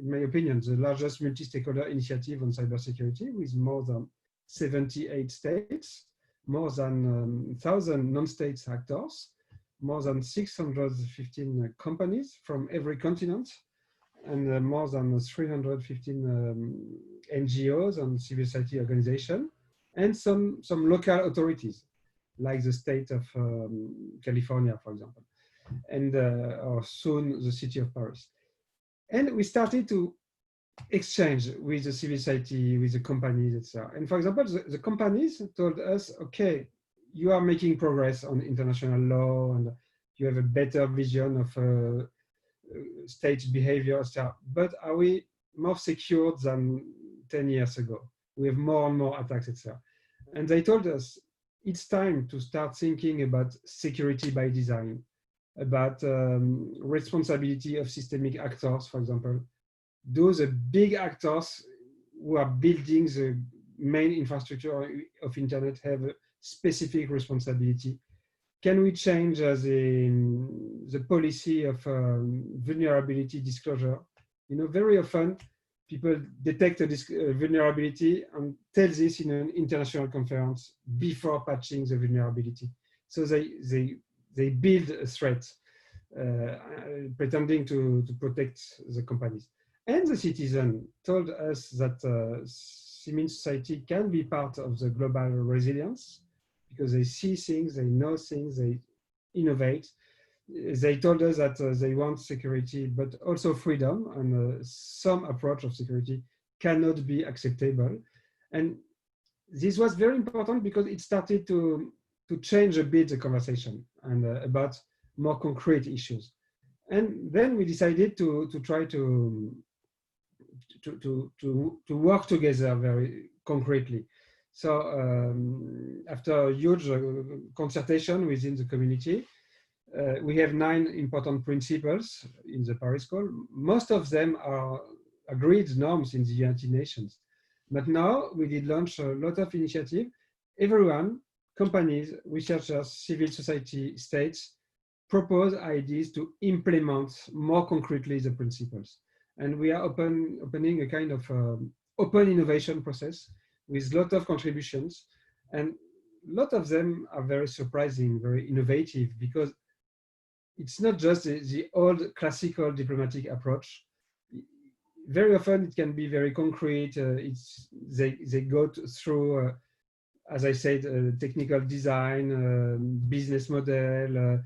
in my opinion, the largest multi-stakeholder initiative on cybersecurity, with more than 78 states, more than 1,000 non-state actors, more than 615 companies from every continent, and more than 315 NGOs and civil society organizations, and some local authorities, like the state of California, for example, and or soon the city of Paris. And we started to exchange with the civil society, with the companies, etc. And for example, the companies told us, okay, you are making progress on international law, and you have a better vision of state behavior, etc. But are we more secure than 10 years ago? We have more and more attacks, etc. And they told us it's time to start thinking about security by design, about responsibility of systemic actors, for example. Those are big actors who are building the main infrastructure of internet have a specific responsibility. Can we change the policy of vulnerability disclosure? You know, very often people detect a vulnerability and tell this in an international conference before patching the vulnerability. So they build a threat, pretending to protect the companies. And the citizen told us that civil society can be part of the global resilience, because they see things, they know things, they innovate. They told us that they want security, but also freedom, and some approach of security cannot be acceptable. And this was very important because it started to change a bit the conversation and about more concrete issues. And then we decided to try to work together very concretely. So after a huge consultation within the community, we have 9 important principles in the Paris Call. Most of them are agreed norms in the United Nations. But now we did launch a lot of initiatives. Everyone, companies, researchers, civil society, states, propose ideas to implement more concretely the principles. And we are opening a kind of open innovation process with a lot of contributions. And a lot of them are very surprising, very innovative, because it's not just the old classical diplomatic approach. Very often it can be very concrete. They go through, as I said, technical design, business model,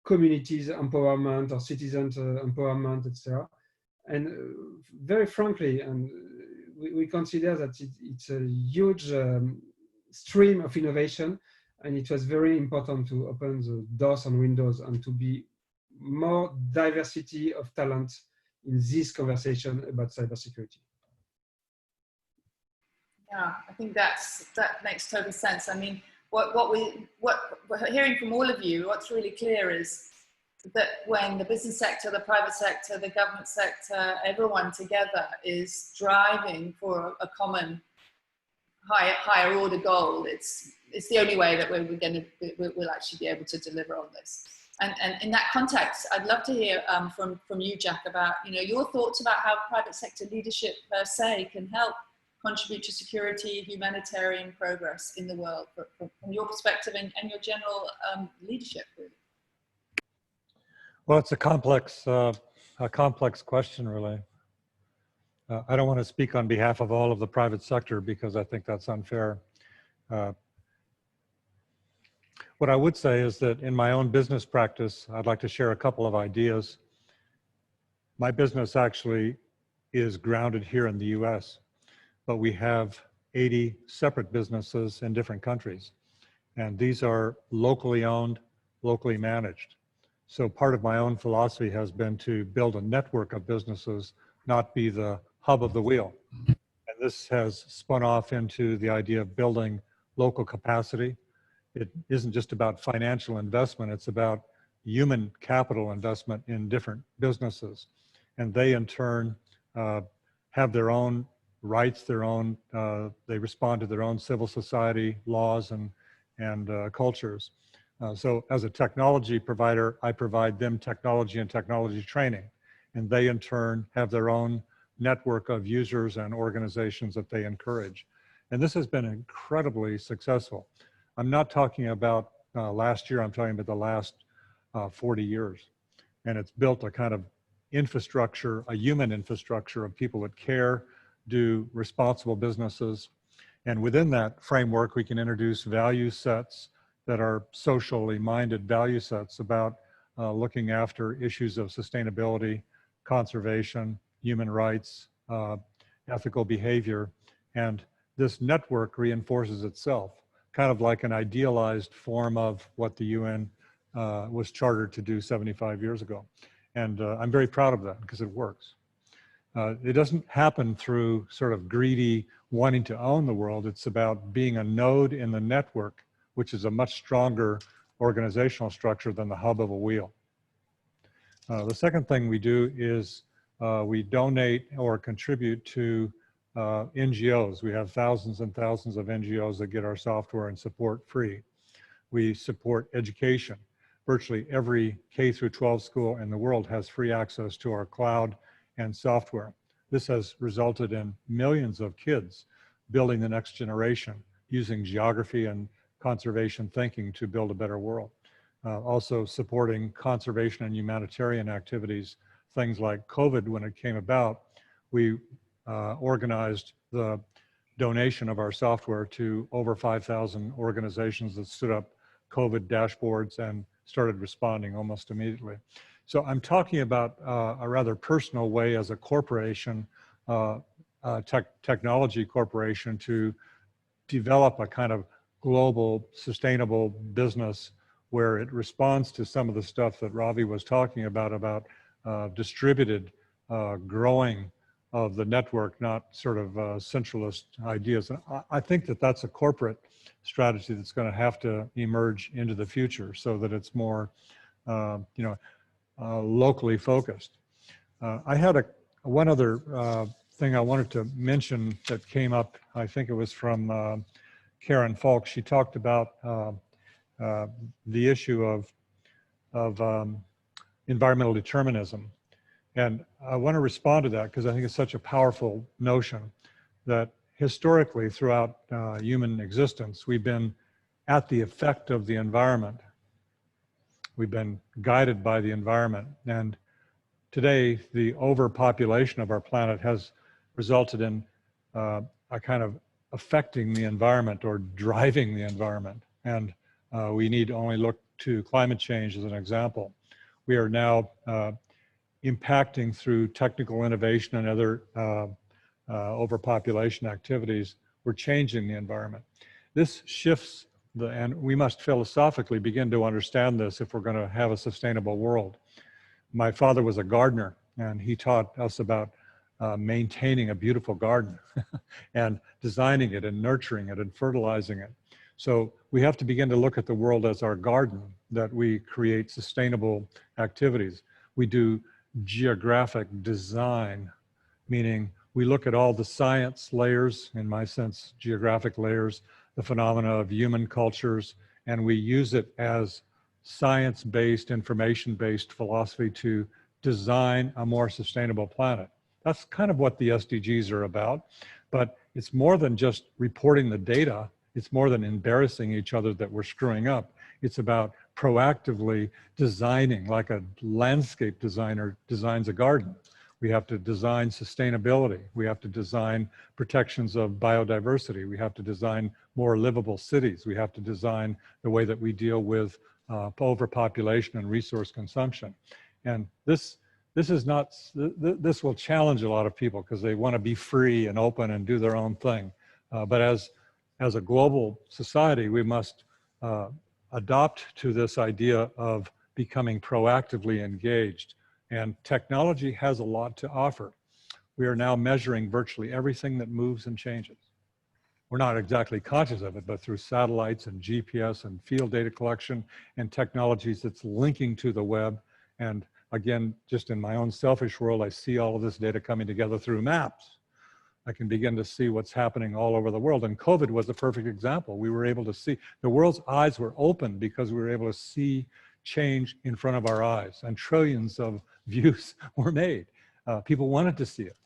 communities empowerment or citizens empowerment, etc. And very frankly, and we consider that it's a huge stream of innovation, and it was very important to open the doors and windows and to be more diversity of talent in this conversation about cybersecurity. Yeah, I think that makes total sense. I mean, what we're hearing from all of you, what's really clear is that when the business sector, the private sector, the government sector, everyone together is driving for a common higher order goal, it's the only way that we'll actually be able to deliver on this. And in that context, I'd love to hear from you, Jack, about your thoughts about how private sector leadership per se can help contribute to security, humanitarian progress in the world, from your perspective and your general leadership, really. Well, it's a complex question, really. I don't want to speak on behalf of all of the private sector because I think that's unfair. What I would say is that in my own business practice, I'd like to share a couple of ideas. My business actually is grounded here in the US, but we have 80 separate businesses in different countries. And these are locally owned, locally managed. So part of my own philosophy has been to build a network of businesses, not be the hub of the wheel. And this has spun off into the idea of building local capacity. It isn't just about financial investment, it's about human capital investment in different businesses. And they in turn have their own rights, they respond to their own civil society laws and cultures. So as a technology provider, I provide them technology and technology training. And they in turn have their own network of users and organizations that they encourage. And this has been incredibly successful. I'm not talking about last year, I'm talking about the last 40 years. And it's built a kind of infrastructure, a human infrastructure of people that care, do responsible businesses. And within that framework, we can introduce value sets that are socially minded value sets about looking after issues of sustainability, conservation, human rights, ethical behavior. And this network reinforces itself, kind of like an idealized form of what the UN was chartered to do 75 years ago. And I'm very proud of that because it works. It doesn't happen through sort of greedy wanting to own the world. It's about being a node in the network, which is a much stronger organizational structure than the hub of a wheel. The second thing we do is we donate or contribute to NGOs. We have thousands and thousands of NGOs that get our software and support free. We support education. Virtually every K through 12 school in the world has free access to our cloud and software. This has resulted in millions of kids building the next generation using geography and conservation thinking to build a better world. Also supporting conservation and humanitarian activities, things like COVID. When it came about, we organized the donation of our software to over 5,000 organizations that stood up COVID dashboards and started responding almost immediately. So I'm talking about a rather personal way as a corporation, technology corporation, to develop a kind of global sustainable business where it responds to some of the stuff that Ravi was talking about distributed growing of the network, not sort of centralist ideas. And I think that that's a corporate strategy that's going to have to emerge into the future so that it's more, locally focused. I had one other thing I wanted to mention that came up. I think it was from Karen Falk. She talked about the issue of environmental determinism. And I want to respond to that because I think it's such a powerful notion that historically throughout human existence, we've been at the effect of the environment. We've been guided by the environment. And today, the overpopulation of our planet has resulted in a kind of affecting the environment or driving the environment. And we need only look to climate change as an example. We are now impacting through technical innovation and other overpopulation activities. We're changing the environment. This shifts and we must philosophically begin to understand this if we're going to have a sustainable world. My father was a gardener, and he taught us about maintaining a beautiful garden and designing it and nurturing it and fertilizing it. So we have to begin to look at the world as our garden, that we create sustainable activities. We do geographic design, meaning we look at all the science layers, in my sense, geographic layers, the phenomena of human cultures, and we use it as science-based, information-based philosophy to design a more sustainable planet. That's kind of what the SDGs are about, but it's more than just reporting the data. It's more than embarrassing each other that we're screwing up. It's about proactively designing, like a landscape designer designs a garden. We have to design sustainability. We have to design protections of biodiversity. We have to design more livable cities. We have to design the way that we deal with overpopulation and resource consumption. And this will challenge a lot of people because they want to be free and open and do their own thing. But as a global society, we must adopt to this idea of becoming proactively engaged. And technology has a lot to offer. We are now measuring virtually everything that moves and changes. We're not exactly conscious of it, but through satellites and GPS and field data collection and technologies that's linking to the web. And again, just in my own selfish world, I see all of this data coming together through maps. I can begin to see what's happening all over the world. And COVID was a perfect example. We were able to see, the world's eyes were open because we were able to see change in front of our eyes, and trillions of views were made. People wanted to see it.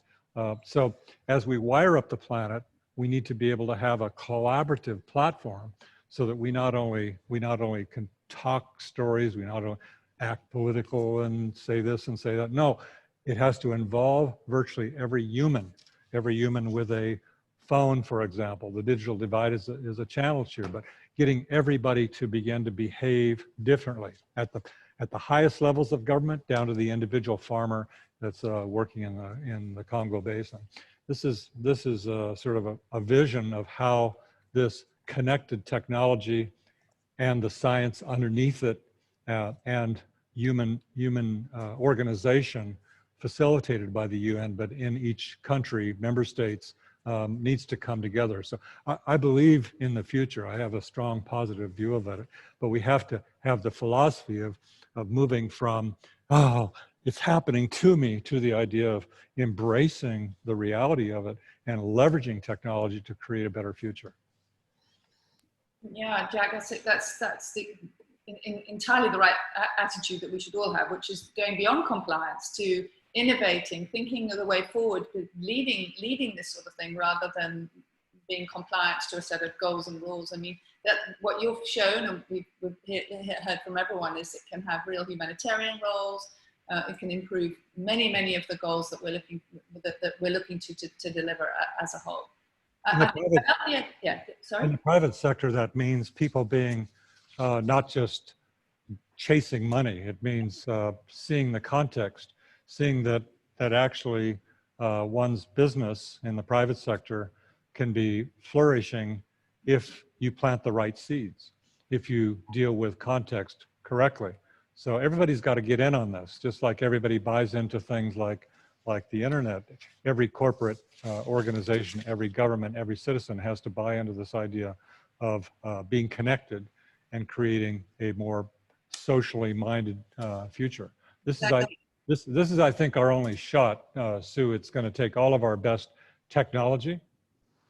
So as we wire up the planet, we need to be able to have a collaborative platform so that we not only can talk stories, we not only act political and say this and say that. No, it has to involve virtually every human with a phone, for example. The digital divide is a challenge here, but getting everybody to begin to behave differently at the highest levels of government down to the individual farmer that's working in the Congo Basin. This is sort of a vision of how this connected technology and the science underneath it and human organization facilitated by the UN, but in each country, member states, needs to come together. So I believe in the future. I have a strong positive view of it, but we have to have the philosophy of moving from, oh, it's happening to me, to the idea of embracing the reality of it and leveraging technology to create a better future. Yeah, Jack, that's entirely the right attitude that we should all have, which is going beyond compliance to innovating, thinking of the way forward, leading this sort of thing rather than being compliant to a set of goals and rules. I mean, that what you've shown, and we've heard from everyone, is it can have real humanitarian roles. It can improve many of the goals that we're looking to deliver as a whole. In the private sector, that means people being not just chasing money. It means seeing the context, seeing that actually one's business in the private sector can be flourishing if you plant the right seeds, if you deal with context correctly. So everybody's got to get in on this, just like everybody buys into things like the internet. Every corporate organization, every government, every citizen has to buy into this idea of being connected and creating a more socially minded future. This is, I think, our only shot, Sue. It's going to take all of our best technology.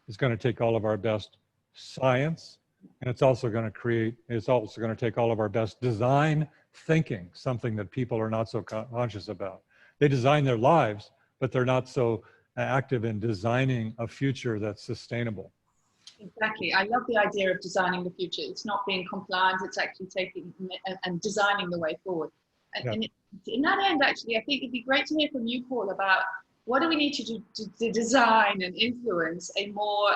It's going to take all of our best science, and it's also going to take all of our best design thinking, something that people are not so conscious about. They design their lives, but they're not so active in designing a future that's sustainable. Exactly. I love the idea of designing the future. It's not being compliant, it's actually taking and designing the way forward. And in that end, actually, I think it'd be great to hear from you, Paul, about what do we need to do to design and influence a more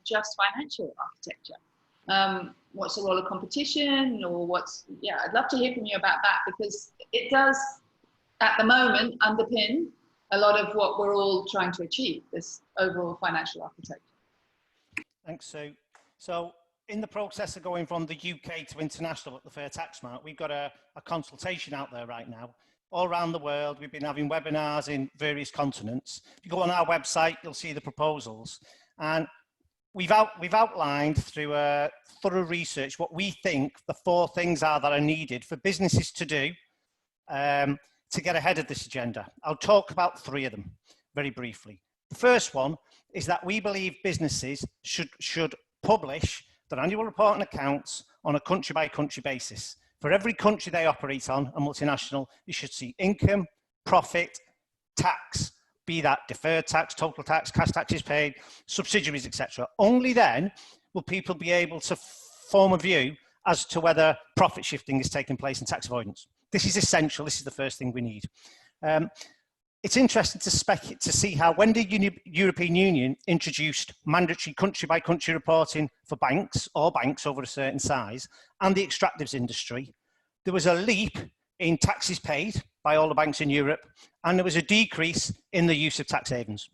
just financial architecture? What's the role of competition, or I'd love to hear from you about that, because it does, at the moment, underpin a lot of what we're all trying to achieve, this overall financial architecture. Thanks, Sue. So in the process of going from the UK to international at the Fair Tax Mart, we've got a consultation out there right now. All around the world, we've been having webinars in various continents. If you go on our website, you'll see the proposals. And we've outlined through thorough research what we think the 4 things are that are needed for businesses to do to get ahead of this agenda. I'll talk about 3 of them very briefly. The first one is that we believe businesses should publish their annual report and accounts on a country-by-country basis. For every country they operate on, a multinational, you should see income, profit, tax, be that deferred tax, total tax, cash taxes paid, subsidiaries, etc. Only then will people be able to form a view as to whether profit shifting is taking place in tax avoidance. This is essential. This is the first thing we need. It's interesting to see how when the European Union introduced mandatory country-by-country reporting for banks, or banks over a certain size, and the extractives industry, there was a leap in taxes paid by all the banks in Europe, and there was a decrease in the use of tax havens.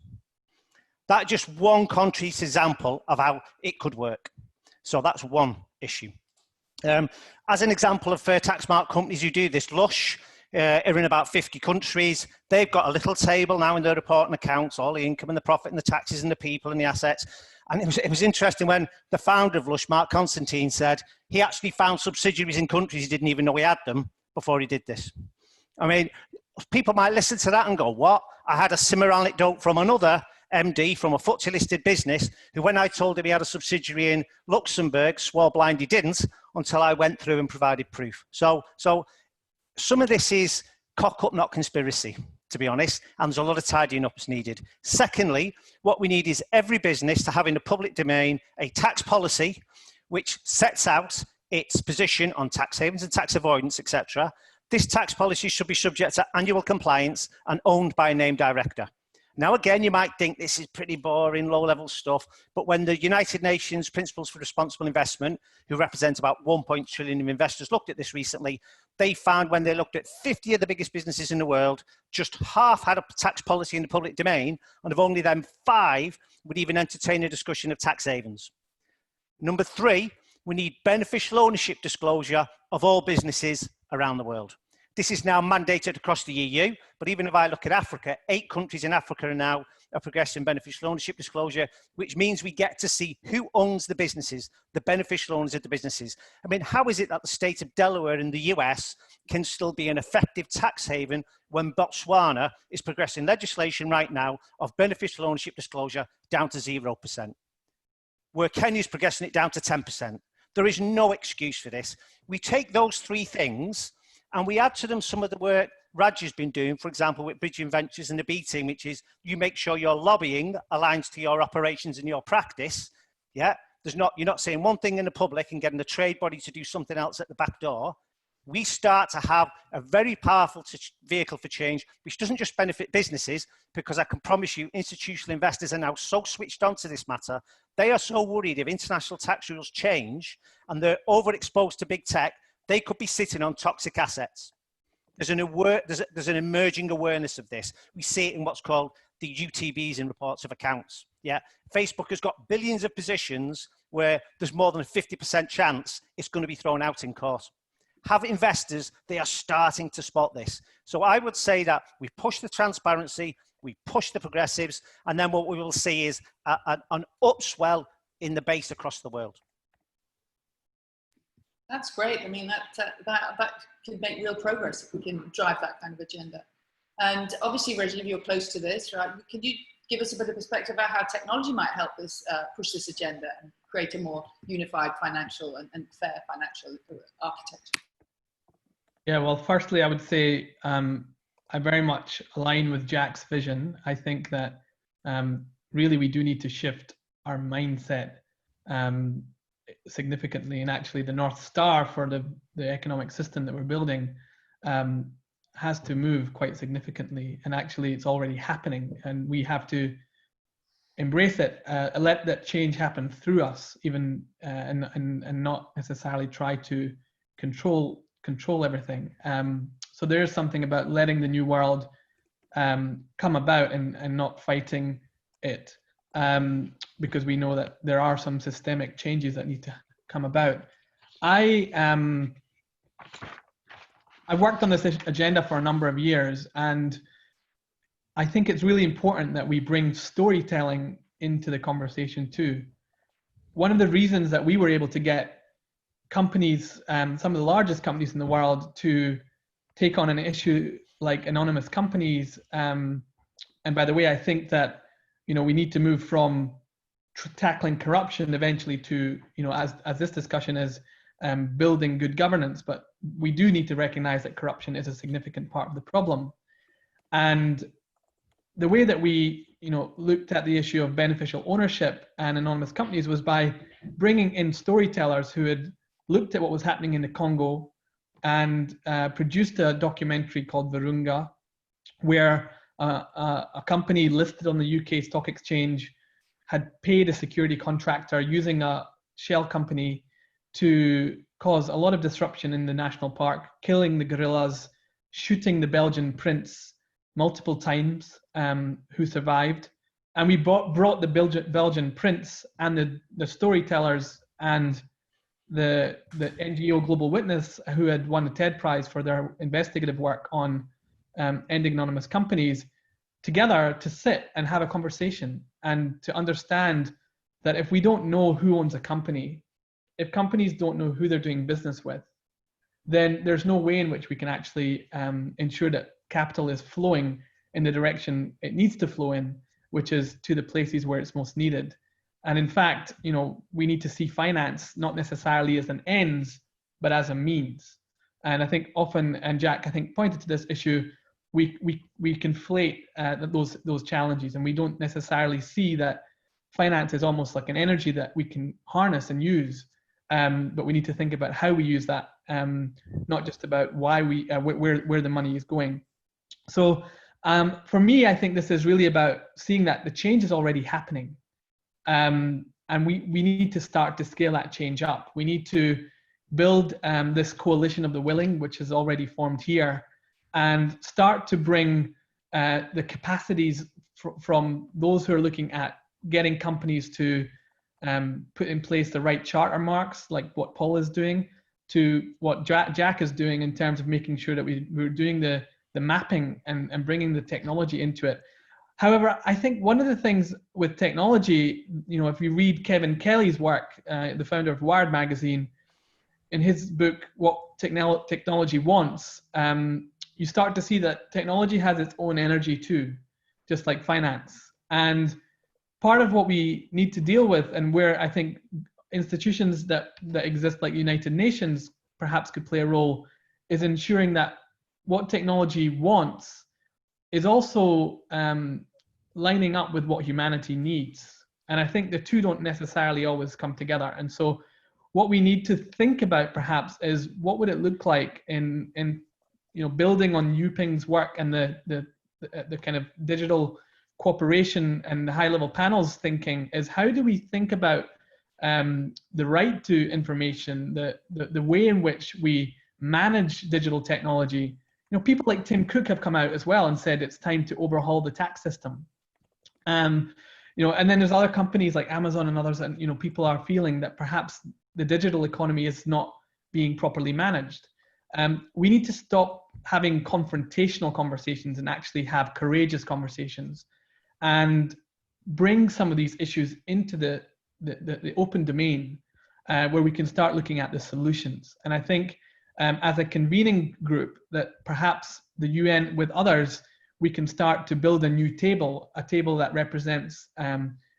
That's just one concrete example of how it could work. So that's one issue. As an example of fair tax mark companies who do this, Lush are in about 50 countries. They've got a little table now in their reporting accounts, all the income and the profit and the taxes and the people and the assets. And it was interesting when the founder of Lush, Mark Constantine, said he actually found subsidiaries in countries he didn't even know he had them before he did this. I mean, people might listen to that and go, what? I had a similar anecdote from another MD from a FTSE listed business who, when I told him he had a subsidiary in Luxembourg, swore blind he didn't until I went through and provided proof. So some of this is cock up, not conspiracy, to be honest, and there's a lot of tidying up that's needed. Secondly, what we need is every business to have in the public domain a tax policy which sets out its position on tax havens and tax avoidance, etc. This tax policy should be subject to annual compliance and owned by a named director. Now, again, you might think this is pretty boring, low-level stuff, but when the United Nations Principles for Responsible Investment, who represent about 1 trillion of investors, looked at this recently, they found when they looked at 50 of the biggest businesses in the world, just half had a tax policy in the public domain, and of only them 5 would even entertain a discussion of tax havens. Number 3, we need beneficial ownership disclosure of all businesses around the world. This is now mandated across the EU, but even if I look at Africa, 8 countries in Africa are now progressing beneficial ownership disclosure, which means we get to see who owns the businesses, the beneficial owners of the businesses. I mean, how is it that the state of Delaware in the US can still be an effective tax haven when Botswana is progressing legislation right now of beneficial ownership disclosure down to 0%, where Kenya's progressing it down to 10%? There is no excuse for this. We take those 3 things and we add to them some of the work Raj has been doing, for example, with Bridging Ventures and the B team, which is you make sure your lobbying aligns to your operations and your practice. Yeah, you're not saying one thing in the public and getting the trade body to do something else at the back door. We start to have a very powerful vehicle for change, which doesn't just benefit businesses, because I can promise you institutional investors are now so switched on to this matter. They are so worried if international tax rules change and they're overexposed to big tech, they could be sitting on toxic assets. There's an emerging awareness of this. We see it in what's called the UTBs in reports of accounts. Yeah, Facebook has got billions of positions where there's more than a 50% chance it's going to be thrown out in court. Have investors, they are starting to spot this. So I would say that we push the transparency, we push the progressives, and then what we will see is an upswell in the base across the world. That's great. I mean, that could make real progress if we can drive that kind of agenda. And obviously, Rajiv, you're close to this, right? Could you give us a bit of perspective about how technology might help us push this agenda and create a more unified financial and fair financial architecture? Yeah, well, firstly, I would say I very much align with Jack's vision. I think that really we do need to shift our mindset significantly, and actually the North Star for the economic system that we're building has to move quite significantly, and actually it's already happening, and we have to embrace it, let that change happen through us, even and not necessarily try to control everything. So there's something about letting the new world come about and not fighting it. Because we know that there are some systemic changes that need to come about. I've worked on this agenda for a number of years, and I think it's really important that we bring storytelling into the conversation too. One of the reasons that we were able to get companies, some of the largest companies in the world, to take on an issue like anonymous companies, and by the way, I think that we need to move from tackling corruption eventually to, as this discussion is, building good governance. But we do need to recognize that corruption is a significant part of the problem. And the way that we, looked at the issue of beneficial ownership and anonymous companies was by bringing in storytellers who had looked at what was happening in the Congo and produced a documentary called Virunga, where a company listed on the UK Stock Exchange had paid a security contractor using a shell company to cause a lot of disruption in the national park, killing the gorillas, shooting the Belgian prince multiple times, who survived. And we brought the Belgian prince and the storytellers and the NGO Global Witness, who had won the TED Prize for their investigative work on ending anonymous companies, together to sit and have a conversation and to understand that if we don't know who owns a company, if companies don't know who they're doing business with, then there's no way in which we can actually ensure that capital is flowing in the direction it needs to flow in, which is to the places where it's most needed. And in fact, you know, we need to see finance not necessarily as an ends, but as a means. And I think often, and Jack, I think, pointed to this issue, we conflate those challenges, and we don't necessarily see that finance is almost like an energy that we can harness and use, but we need to think about how we use that, not just about why where the money is going. So for me, I think this is really about seeing that the change is already happening, and we need to start to scale that change up. We need to build this coalition of the willing, which is already formed here, and start to bring the capacities from those who are looking at getting companies to put in place the right charter marks, like what Paul is doing, to what Jack is doing in terms of making sure that we're doing the mapping and bringing the technology into it. However, I think one of the things with technology, you know, if you read Kevin Kelly's work, the founder of Wired magazine, in his book, What Technology Wants, you start to see that technology has its own energy too, just like finance. And part of what we need to deal with, and where I think institutions that exist like United Nations perhaps could play a role, is ensuring that what technology wants is also lining up with what humanity needs. And I think the two don't necessarily always come together. And so what we need to think about perhaps is what would it look like in you know, building on Yuping's work and the kind of digital cooperation and the high level panels thinking, is how do we think about the right to information, the way in which we manage digital technology. You know, people like Tim Cook have come out as well and said it's time to overhaul the tax system. You know, and then there's other companies like Amazon and others, and you know, people are feeling that perhaps the digital economy is not being properly managed. We need to stop having confrontational conversations and actually have courageous conversations, and bring some of these issues into the open domain, where we can start looking at the solutions. And I think as a convening group, that perhaps the UN with others, we can start to build a new table, a table that represents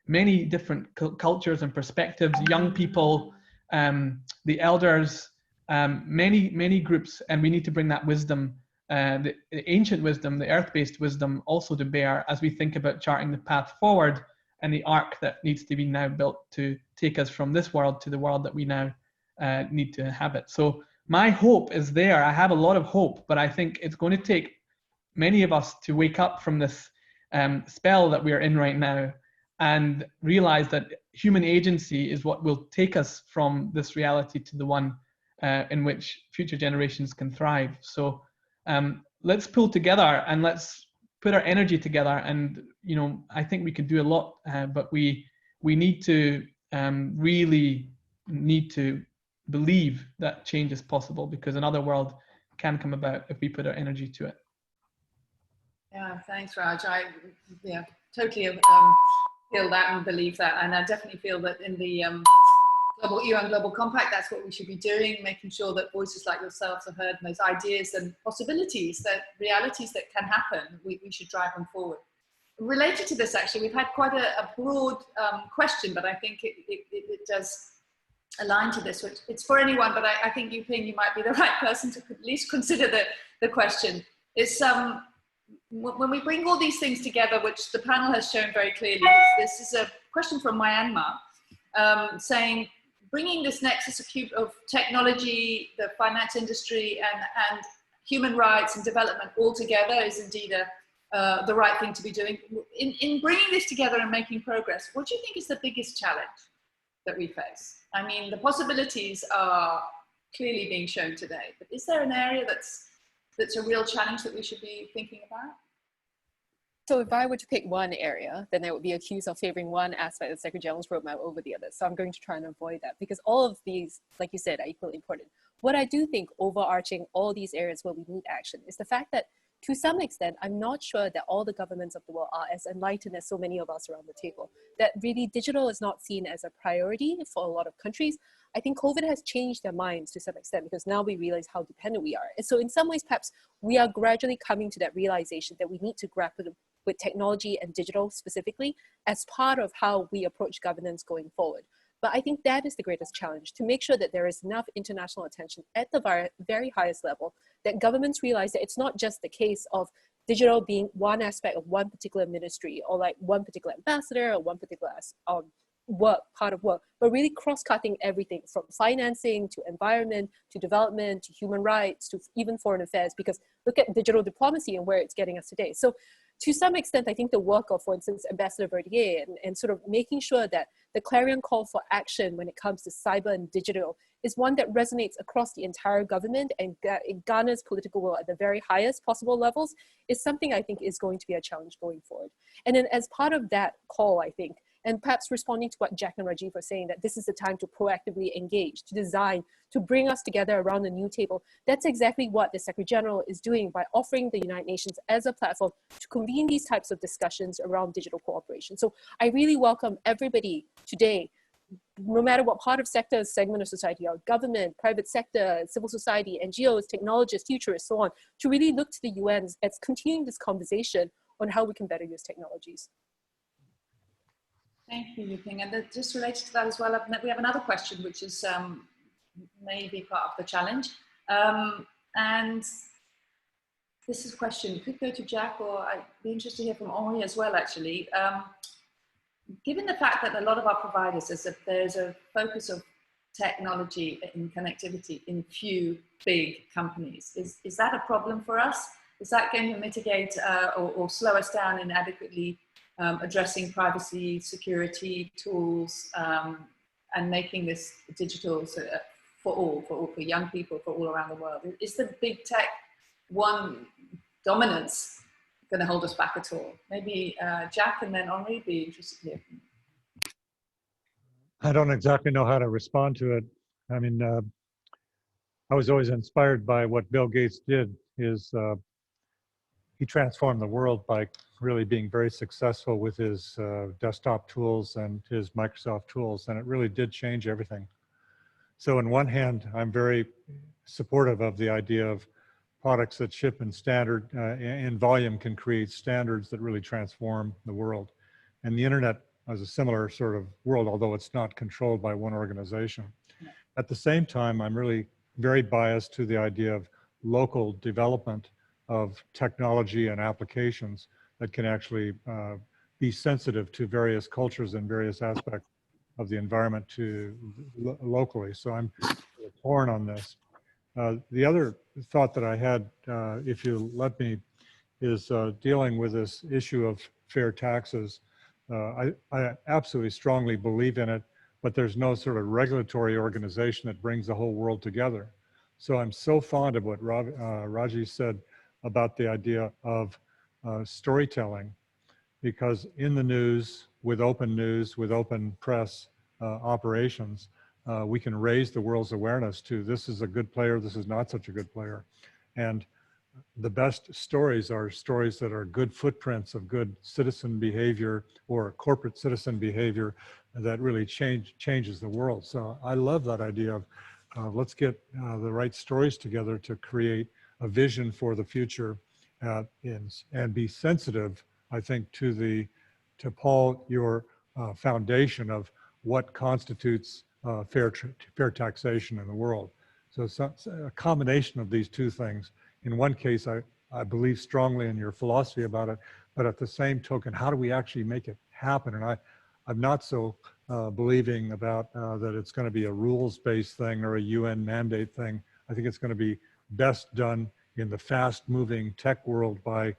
many different cultures and perspectives, young people, the elders, many groups, and we need to bring that wisdom, the ancient wisdom, the earth-based wisdom also to bear as we think about charting the path forward and the arc that needs to be now built to take us from this world to the world that we now need to inhabit. So my hope is there. I have a lot of hope, but I think it's going to take many of us to wake up from this spell that we are in right now and realize that human agency is what will take us from this reality to the one in which future generations can thrive. So let's pull together and let's put our energy together. And you know, I think we can do a lot, but we need to really need to believe that change is possible, because another world can come about if we put our energy to it. Yeah, thanks, Raj. I totally feel that and believe that, and I definitely feel that in the UN Global Compact, that's what we should be doing, making sure that voices like yourselves are heard, and those ideas and possibilities, that realities that can happen, we should drive them forward. Related to this, actually, we've had quite a broad question, but I think it does align to this, which it's for anyone, but I think Yuping, you might be the right person to at least consider the question. It's when we bring all these things together, which the panel has shown very clearly, this is a question from Myanmar, saying, bringing this nexus of technology, the finance industry, and human rights and development all together is indeed the right thing to be doing. In bringing this together and making progress, what do you think is the biggest challenge that we face? I mean, the possibilities are clearly being shown today, but is there an area that's a real challenge that we should be thinking about? So if I were to pick one area, then I would be accused of favoring one aspect of the Secretary General's roadmap over the other. So I'm going to try and avoid that, because all of these, like you said, are equally important. What I do think overarching all these areas where we need action is the fact that, to some extent, I'm not sure that all the governments of the world are as enlightened as so many of us around the table, that really digital is not seen as a priority for a lot of countries. I think COVID has changed their minds to some extent, because now we realize how dependent we are. And so in some ways, perhaps we are gradually coming to that realization that we need to grapple with technology and digital specifically as part of how we approach governance going forward. But I think that is the greatest challenge, to make sure that there is enough international attention at the very highest level, that governments realize that it's not just the case of digital being one aspect of one particular ministry, or like one particular ambassador, or one particular part of work, but really cross-cutting everything from financing to environment, to development, to human rights, to even foreign affairs, because look at digital diplomacy and where it's getting us today. So to some extent, I think the work of, for instance, Ambassador Verdier and sort of making sure that the clarion call for action when it comes to cyber and digital is one that resonates across the entire government and it garners political will at the very highest possible levels is something I think is going to be a challenge going forward. And then as part of that call, I think, and perhaps responding to what Jack and Rajiv were saying, that this is the time to proactively engage, to design, to bring us together around a new table. That's exactly what the Secretary General is doing by offering the United Nations as a platform to convene these types of discussions around digital cooperation. So I really welcome everybody today, no matter what part of sector, segment of society, or government, private sector, civil society, NGOs, technologists, futurists, so on, to really look to the UN as continuing this conversation on how we can better use technologies. Thank you, Yuping. And just related to that as well, we have another question, which is maybe part of the challenge. And this is a question, could go to Jack, or I'd be interested to hear from Henri as well, actually. Given the fact that a lot of our providers, there's a focus of technology and connectivity in few big companies, is that a problem for us? Is that going to mitigate or slow us down in adequately addressing privacy, security tools, and making this digital for young people, for all around the world? Is the big tech one dominance going to hold us back at all? Maybe Jack and then Henri, be interested to hear from you. I don't exactly know how to respond to it. I mean, I was always inspired by what Bill Gates did. He transformed the world by really being very successful with his desktop tools and his Microsoft tools, and it really did change everything. So on one hand, I'm very supportive of the idea of products that ship in standard, in volume, can create standards that really transform the world. And the internet is a similar sort of world, although it's not controlled by one organization. At the same time, I'm really very biased to the idea of local development of technology and applications that can actually be sensitive to various cultures and various aspects of the environment locally. So I'm torn on this. The other thought that I had, if you let me, is dealing with this issue of fair taxes. I absolutely strongly believe in it, but there's no sort of regulatory organization that brings the whole world together. So I'm so fond of what Raji said about the idea of storytelling, because in the news, with open press operations, we can raise the world's awareness to this is a good player, this is not such a good player. And the best stories are stories that are good footprints of good citizen behavior or corporate citizen behavior that really changes the world. So I love that idea of let's get the right stories together to create a vision for the future and be sensitive, I think, to Paul, your foundation of what constitutes fair taxation in the world. So it's a combination of these two things. In one case, I believe strongly in your philosophy about it, but at the same token, how do we actually make it happen? And I'm not so believing about that it's going to be a rules-based thing or a UN mandate thing. I think it's going to be best done in the fast-moving tech world by,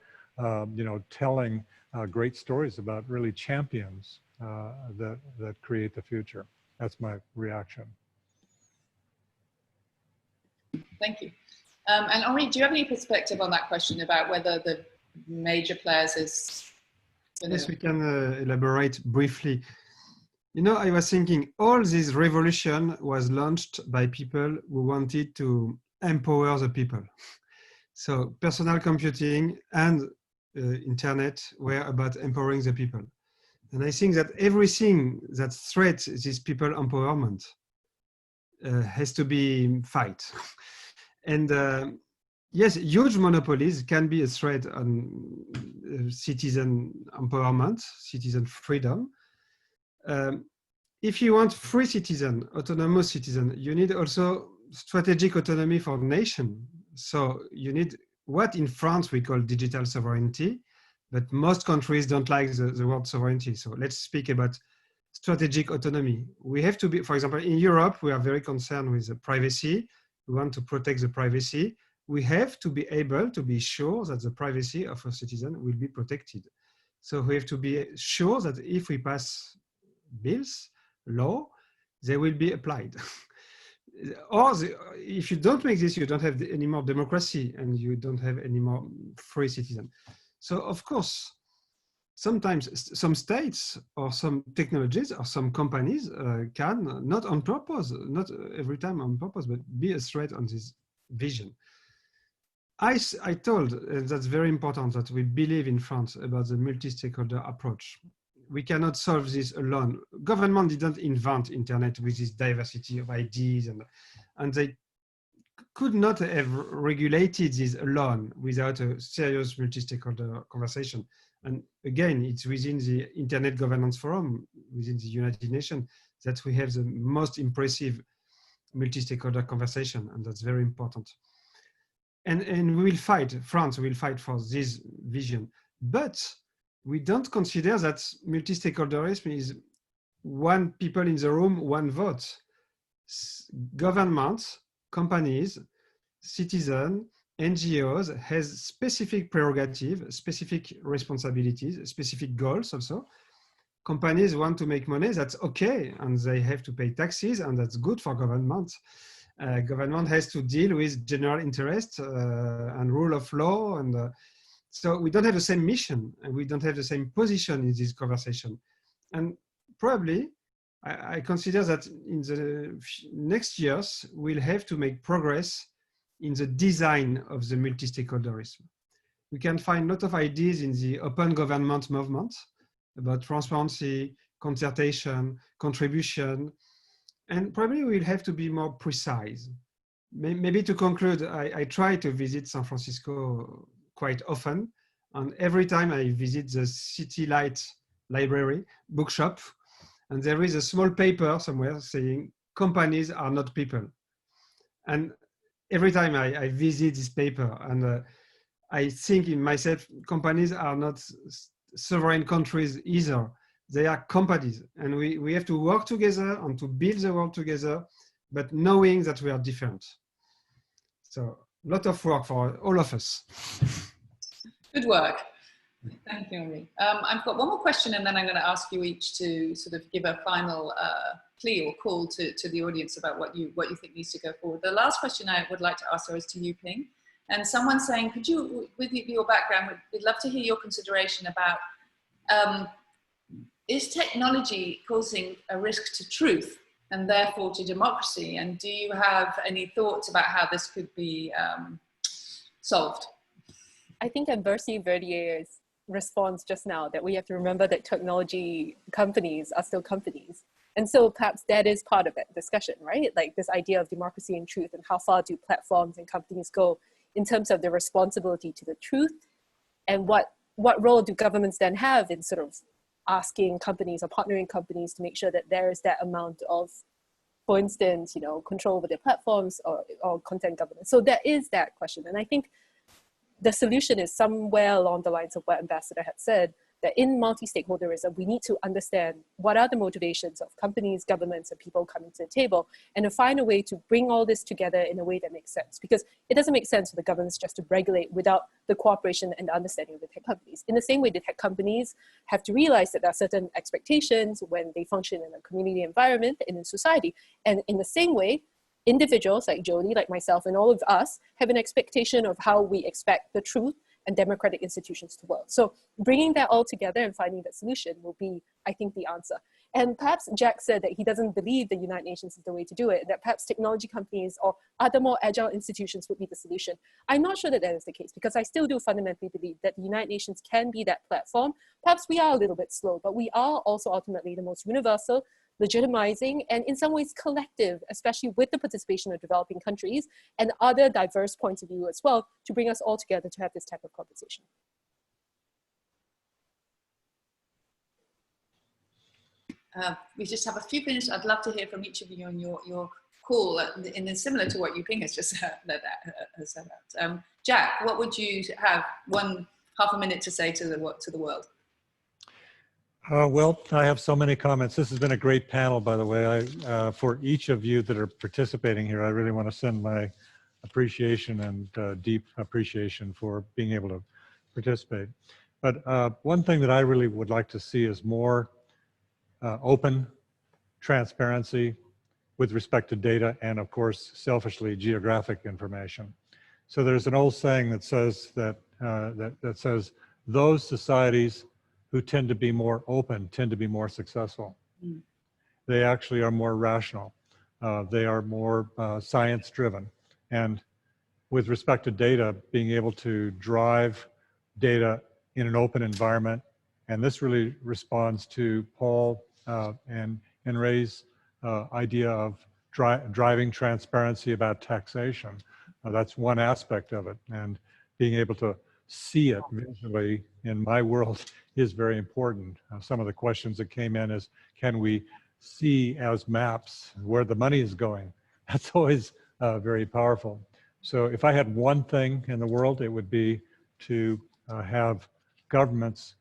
telling great stories about really champions that create the future. That's my reaction. Thank you. And Henri, do you have any perspective on that question about whether the major players is? Yes, we can elaborate briefly. I was thinking all this revolution was launched by people who wanted to empower the people. So personal computing and internet were about empowering the people. And I think that everything that threats this people empowerment has to be fight. And yes, huge monopolies can be a threat on citizen empowerment, citizen freedom. If you want free citizen, autonomous citizen, you need also strategic autonomy for nation. So you need what in France we call digital sovereignty, but most countries don't like the word sovereignty. So let's speak about strategic autonomy. We have to be, for example, in Europe, we are very concerned with the privacy. We want to protect the privacy. We have to be able to be sure that the privacy of a citizen will be protected. So we have to be sure that if we pass bills, law, they will be applied. Or if you don't make this, you don't have any more democracy and you don't have any more free citizen. So of course, sometimes some states or some technologies or some companies can, not on purpose, not every time on purpose, but be a threat on this vision. I told, that's very important, that we believe in France about the multi-stakeholder approach. We cannot solve this alone. Government didn't invent internet with this diversity of ideas, and they could not have regulated this alone without a serious multi-stakeholder conversation. And again, it's within the Internet Governance Forum, within the United Nations, that we have the most impressive multi-stakeholder conversation, and that's very important. And we will fight, France will fight for this vision. But we don't consider that multi-stakeholderism is one people in the room, one vote. Governments, companies, citizens, NGOs has specific prerogatives, specific responsibilities, specific goals also. Companies want to make money, that's okay, and they have to pay taxes, and that's good for government. Government has to deal with general interest and rule of law, and so we don't have the same mission, and we don't have the same position in this conversation. And probably, I consider that in the next years, we'll have to make progress in the design of the multi-stakeholderism. We can find a lot of ideas in the open government movement about transparency, consultation, contribution, and probably we'll have to be more precise. Maybe to conclude, I try to visit San Francisco quite often, and every time I visit the City Light Library bookshop, and there is a small paper somewhere saying companies are not people. And every time I visit this paper, and I think in myself, companies are not sovereign countries either. They are companies, and we have to work together and to build the world together, but knowing that we are different. So a lot of work for all of us. Good work. Thank you, Henri. I've got one more question, and then I'm going to ask you each to sort of give a final plea or call to the audience about what you think needs to go forward. The last question I would like to ask her is to you, Ping. And someone's saying, could you, with your background, we'd love to hear your consideration about, is technology causing a risk to truth and therefore to democracy? And do you have any thoughts about how this could be solved? I think I'm Bercy Verdier's response just now, that we have to remember that technology companies are still companies. And so perhaps that is part of that discussion, right? Like this idea of democracy and truth, and how far do platforms and companies go in terms of their responsibility to the truth, and what role do governments then have in sort of asking companies or partnering companies to make sure that there is that amount of, for instance, control over their platforms or content governance. So there is that question. And I think the solution is somewhere along the lines of what Ambassador had said, that in multi-stakeholderism, we need to understand what are the motivations of companies, governments, and people coming to the table, and to find a way to bring all this together in a way that makes sense. Because it doesn't make sense for the governments just to regulate without the cooperation and the understanding of the tech companies. In the same way, the tech companies have to realize that there are certain expectations when they function in a community environment and in society. And in the same way, individuals like Jody, like myself, and all of us have an expectation of how we expect the truth and democratic institutions to work. So bringing that all together and finding that solution will be, I think, the answer. And perhaps Jack said that he doesn't believe the United Nations is the way to do it, that perhaps technology companies or other more agile institutions would be the solution. I'm not sure that that is the case, because I still do fundamentally believe that the United Nations can be that platform. Perhaps we are a little bit slow, but we are also ultimately the most universal, legitimizing, and in some ways collective, especially with the participation of developing countries and other diverse points of view as well, to bring us all together to have this type of conversation. We just have a few minutes. I'd love to hear from each of you on your call, and similar to what Yuping has just said out. Jack, what would you have half a minute to say to the world? Well, I have so many comments. This has been a great panel, by the way. For each of you that are participating here, I really want to send my appreciation and deep appreciation for being able to participate. But one thing that I really would like to see is more open transparency with respect to data and, of course, selfishly, geographic information. So there's an old saying that says that says those societies who tend to be more open tend to be more successful. Mm. They actually are more rational. They are more science-driven. And with respect to data, being able to drive data in an open environment, and this really responds to Paul and Ray's idea of driving transparency about taxation. That's one aspect of it, and being able to see it visually in my world is very important. Some of the questions that came in is, can we see as maps where the money is going? That's always very powerful. So if I had one thing in the world, it would be to have governments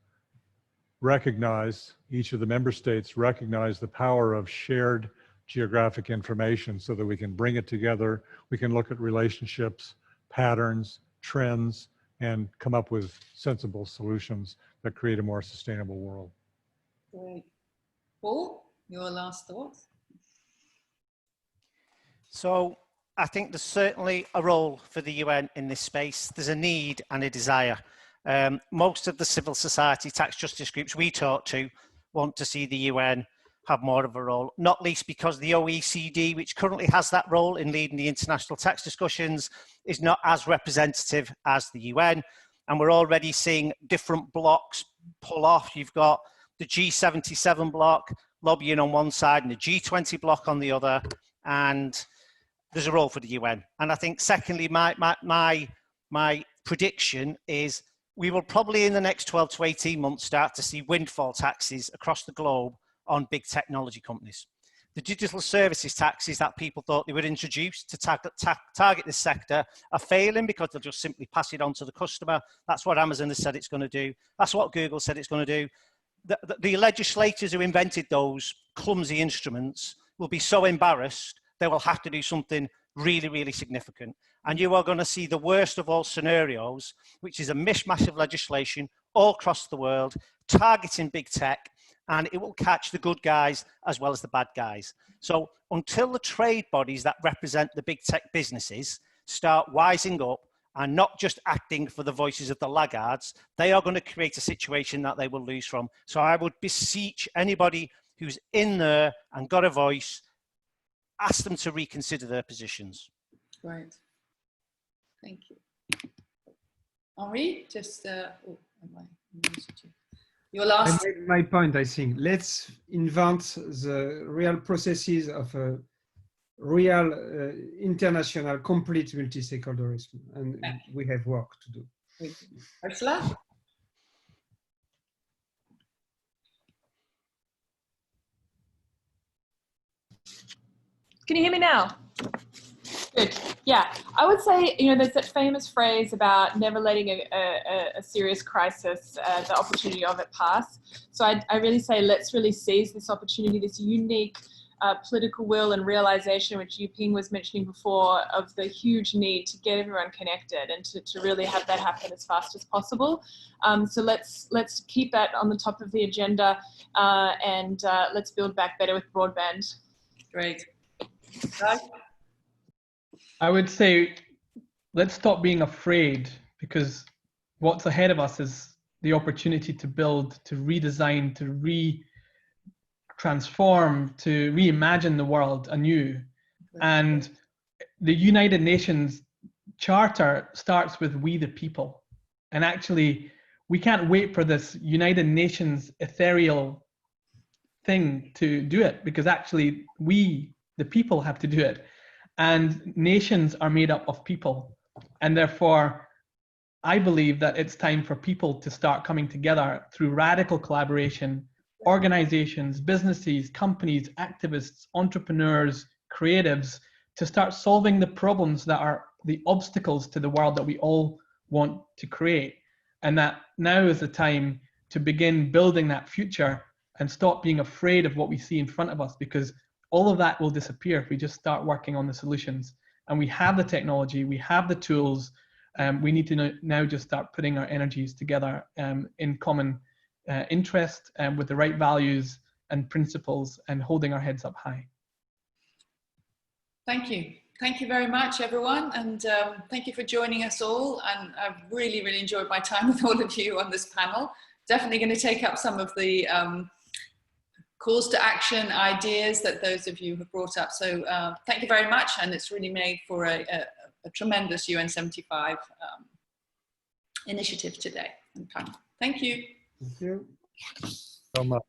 recognize, each of the member states recognize the power of shared geographic information so that we can bring it together, we can look at relationships, patterns, trends, and come up with sensible solutions that create a more sustainable world. Great. Paul, your last thoughts? So I think there's certainly a role for the UN in this space. There's a need and a desire. Most of the civil society tax justice groups we talk to want to see the UN have more of a role, not least because the OECD, which currently has that role in leading the international tax discussions, is not as representative as the UN. And we're already seeing different blocks pull off. You've got the G77 block lobbying on one side and the G20 block on the other. And there's a role for the UN. And I think secondly, my prediction is we will probably in the next 12 to 18 months start to see windfall taxes across the globe on big technology companies. The digital services taxes that people thought they would introduce to target this sector are failing because they'll just simply pass it on to the customer. That's what Amazon has said it's going to do. That's what Google said it's going to do. The legislators who invented those clumsy instruments will be so embarrassed they will have to do something really, really significant. And you are going to see the worst of all scenarios, which is a mishmash of legislation all across the world, targeting big tech, and it will catch the good guys as well as the bad guys. So until the trade bodies that represent the big tech businesses start wising up and not just acting for the voices of the laggards, they are going to create a situation that they will lose from. So I would beseech anybody who's in there and got a voice, ask them to reconsider their positions. Right. Thank you. Henri, just, your last. I made my point, I think. Let's invent the real processes of a real international complete multi-stakeholderism, and we have work to do. Thank you. Ursula? Can you hear me now? Good. Yeah, I would say, you know, there's that famous phrase about never letting a serious crisis, the opportunity of it pass. So I really say, let's really seize this opportunity, this unique political will and realization, which Yuping was mentioning before, of the huge need to get everyone connected and to really have that happen as fast as possible. So let's keep that on the top of the agenda, and let's build back better with broadband. Great. Doug? I would say, let's stop being afraid, because what's ahead of us is the opportunity to build, to redesign, to transform, to reimagine the world anew. And the United Nations Charter starts with we the people. And actually, we can't wait for this United Nations ethereal thing to do it, because actually we, the people, have to do it. And nations are made up of people. And therefore, I believe that it's time for people to start coming together through radical collaboration, organizations, businesses, companies, activists, entrepreneurs, creatives, to start solving the problems that are the obstacles to the world that we all want to create. And that now is the time to begin building that future and stop being afraid of what we see in front of us, because all of that will disappear if we just start working on the solutions. And we have the technology, we have the tools. We need to now just start putting our energies together in common interest and with the right values and principles, and holding our heads up high. Thank you. Thank you very much, everyone. And thank you for joining us all. And I've really, really enjoyed my time with all of you on this panel. Definitely going to take up some of the calls to action ideas that those of you have brought up. So thank you very much. And it's really made for a tremendous UN 75 initiative today and panel. Thank you. Thank you so much.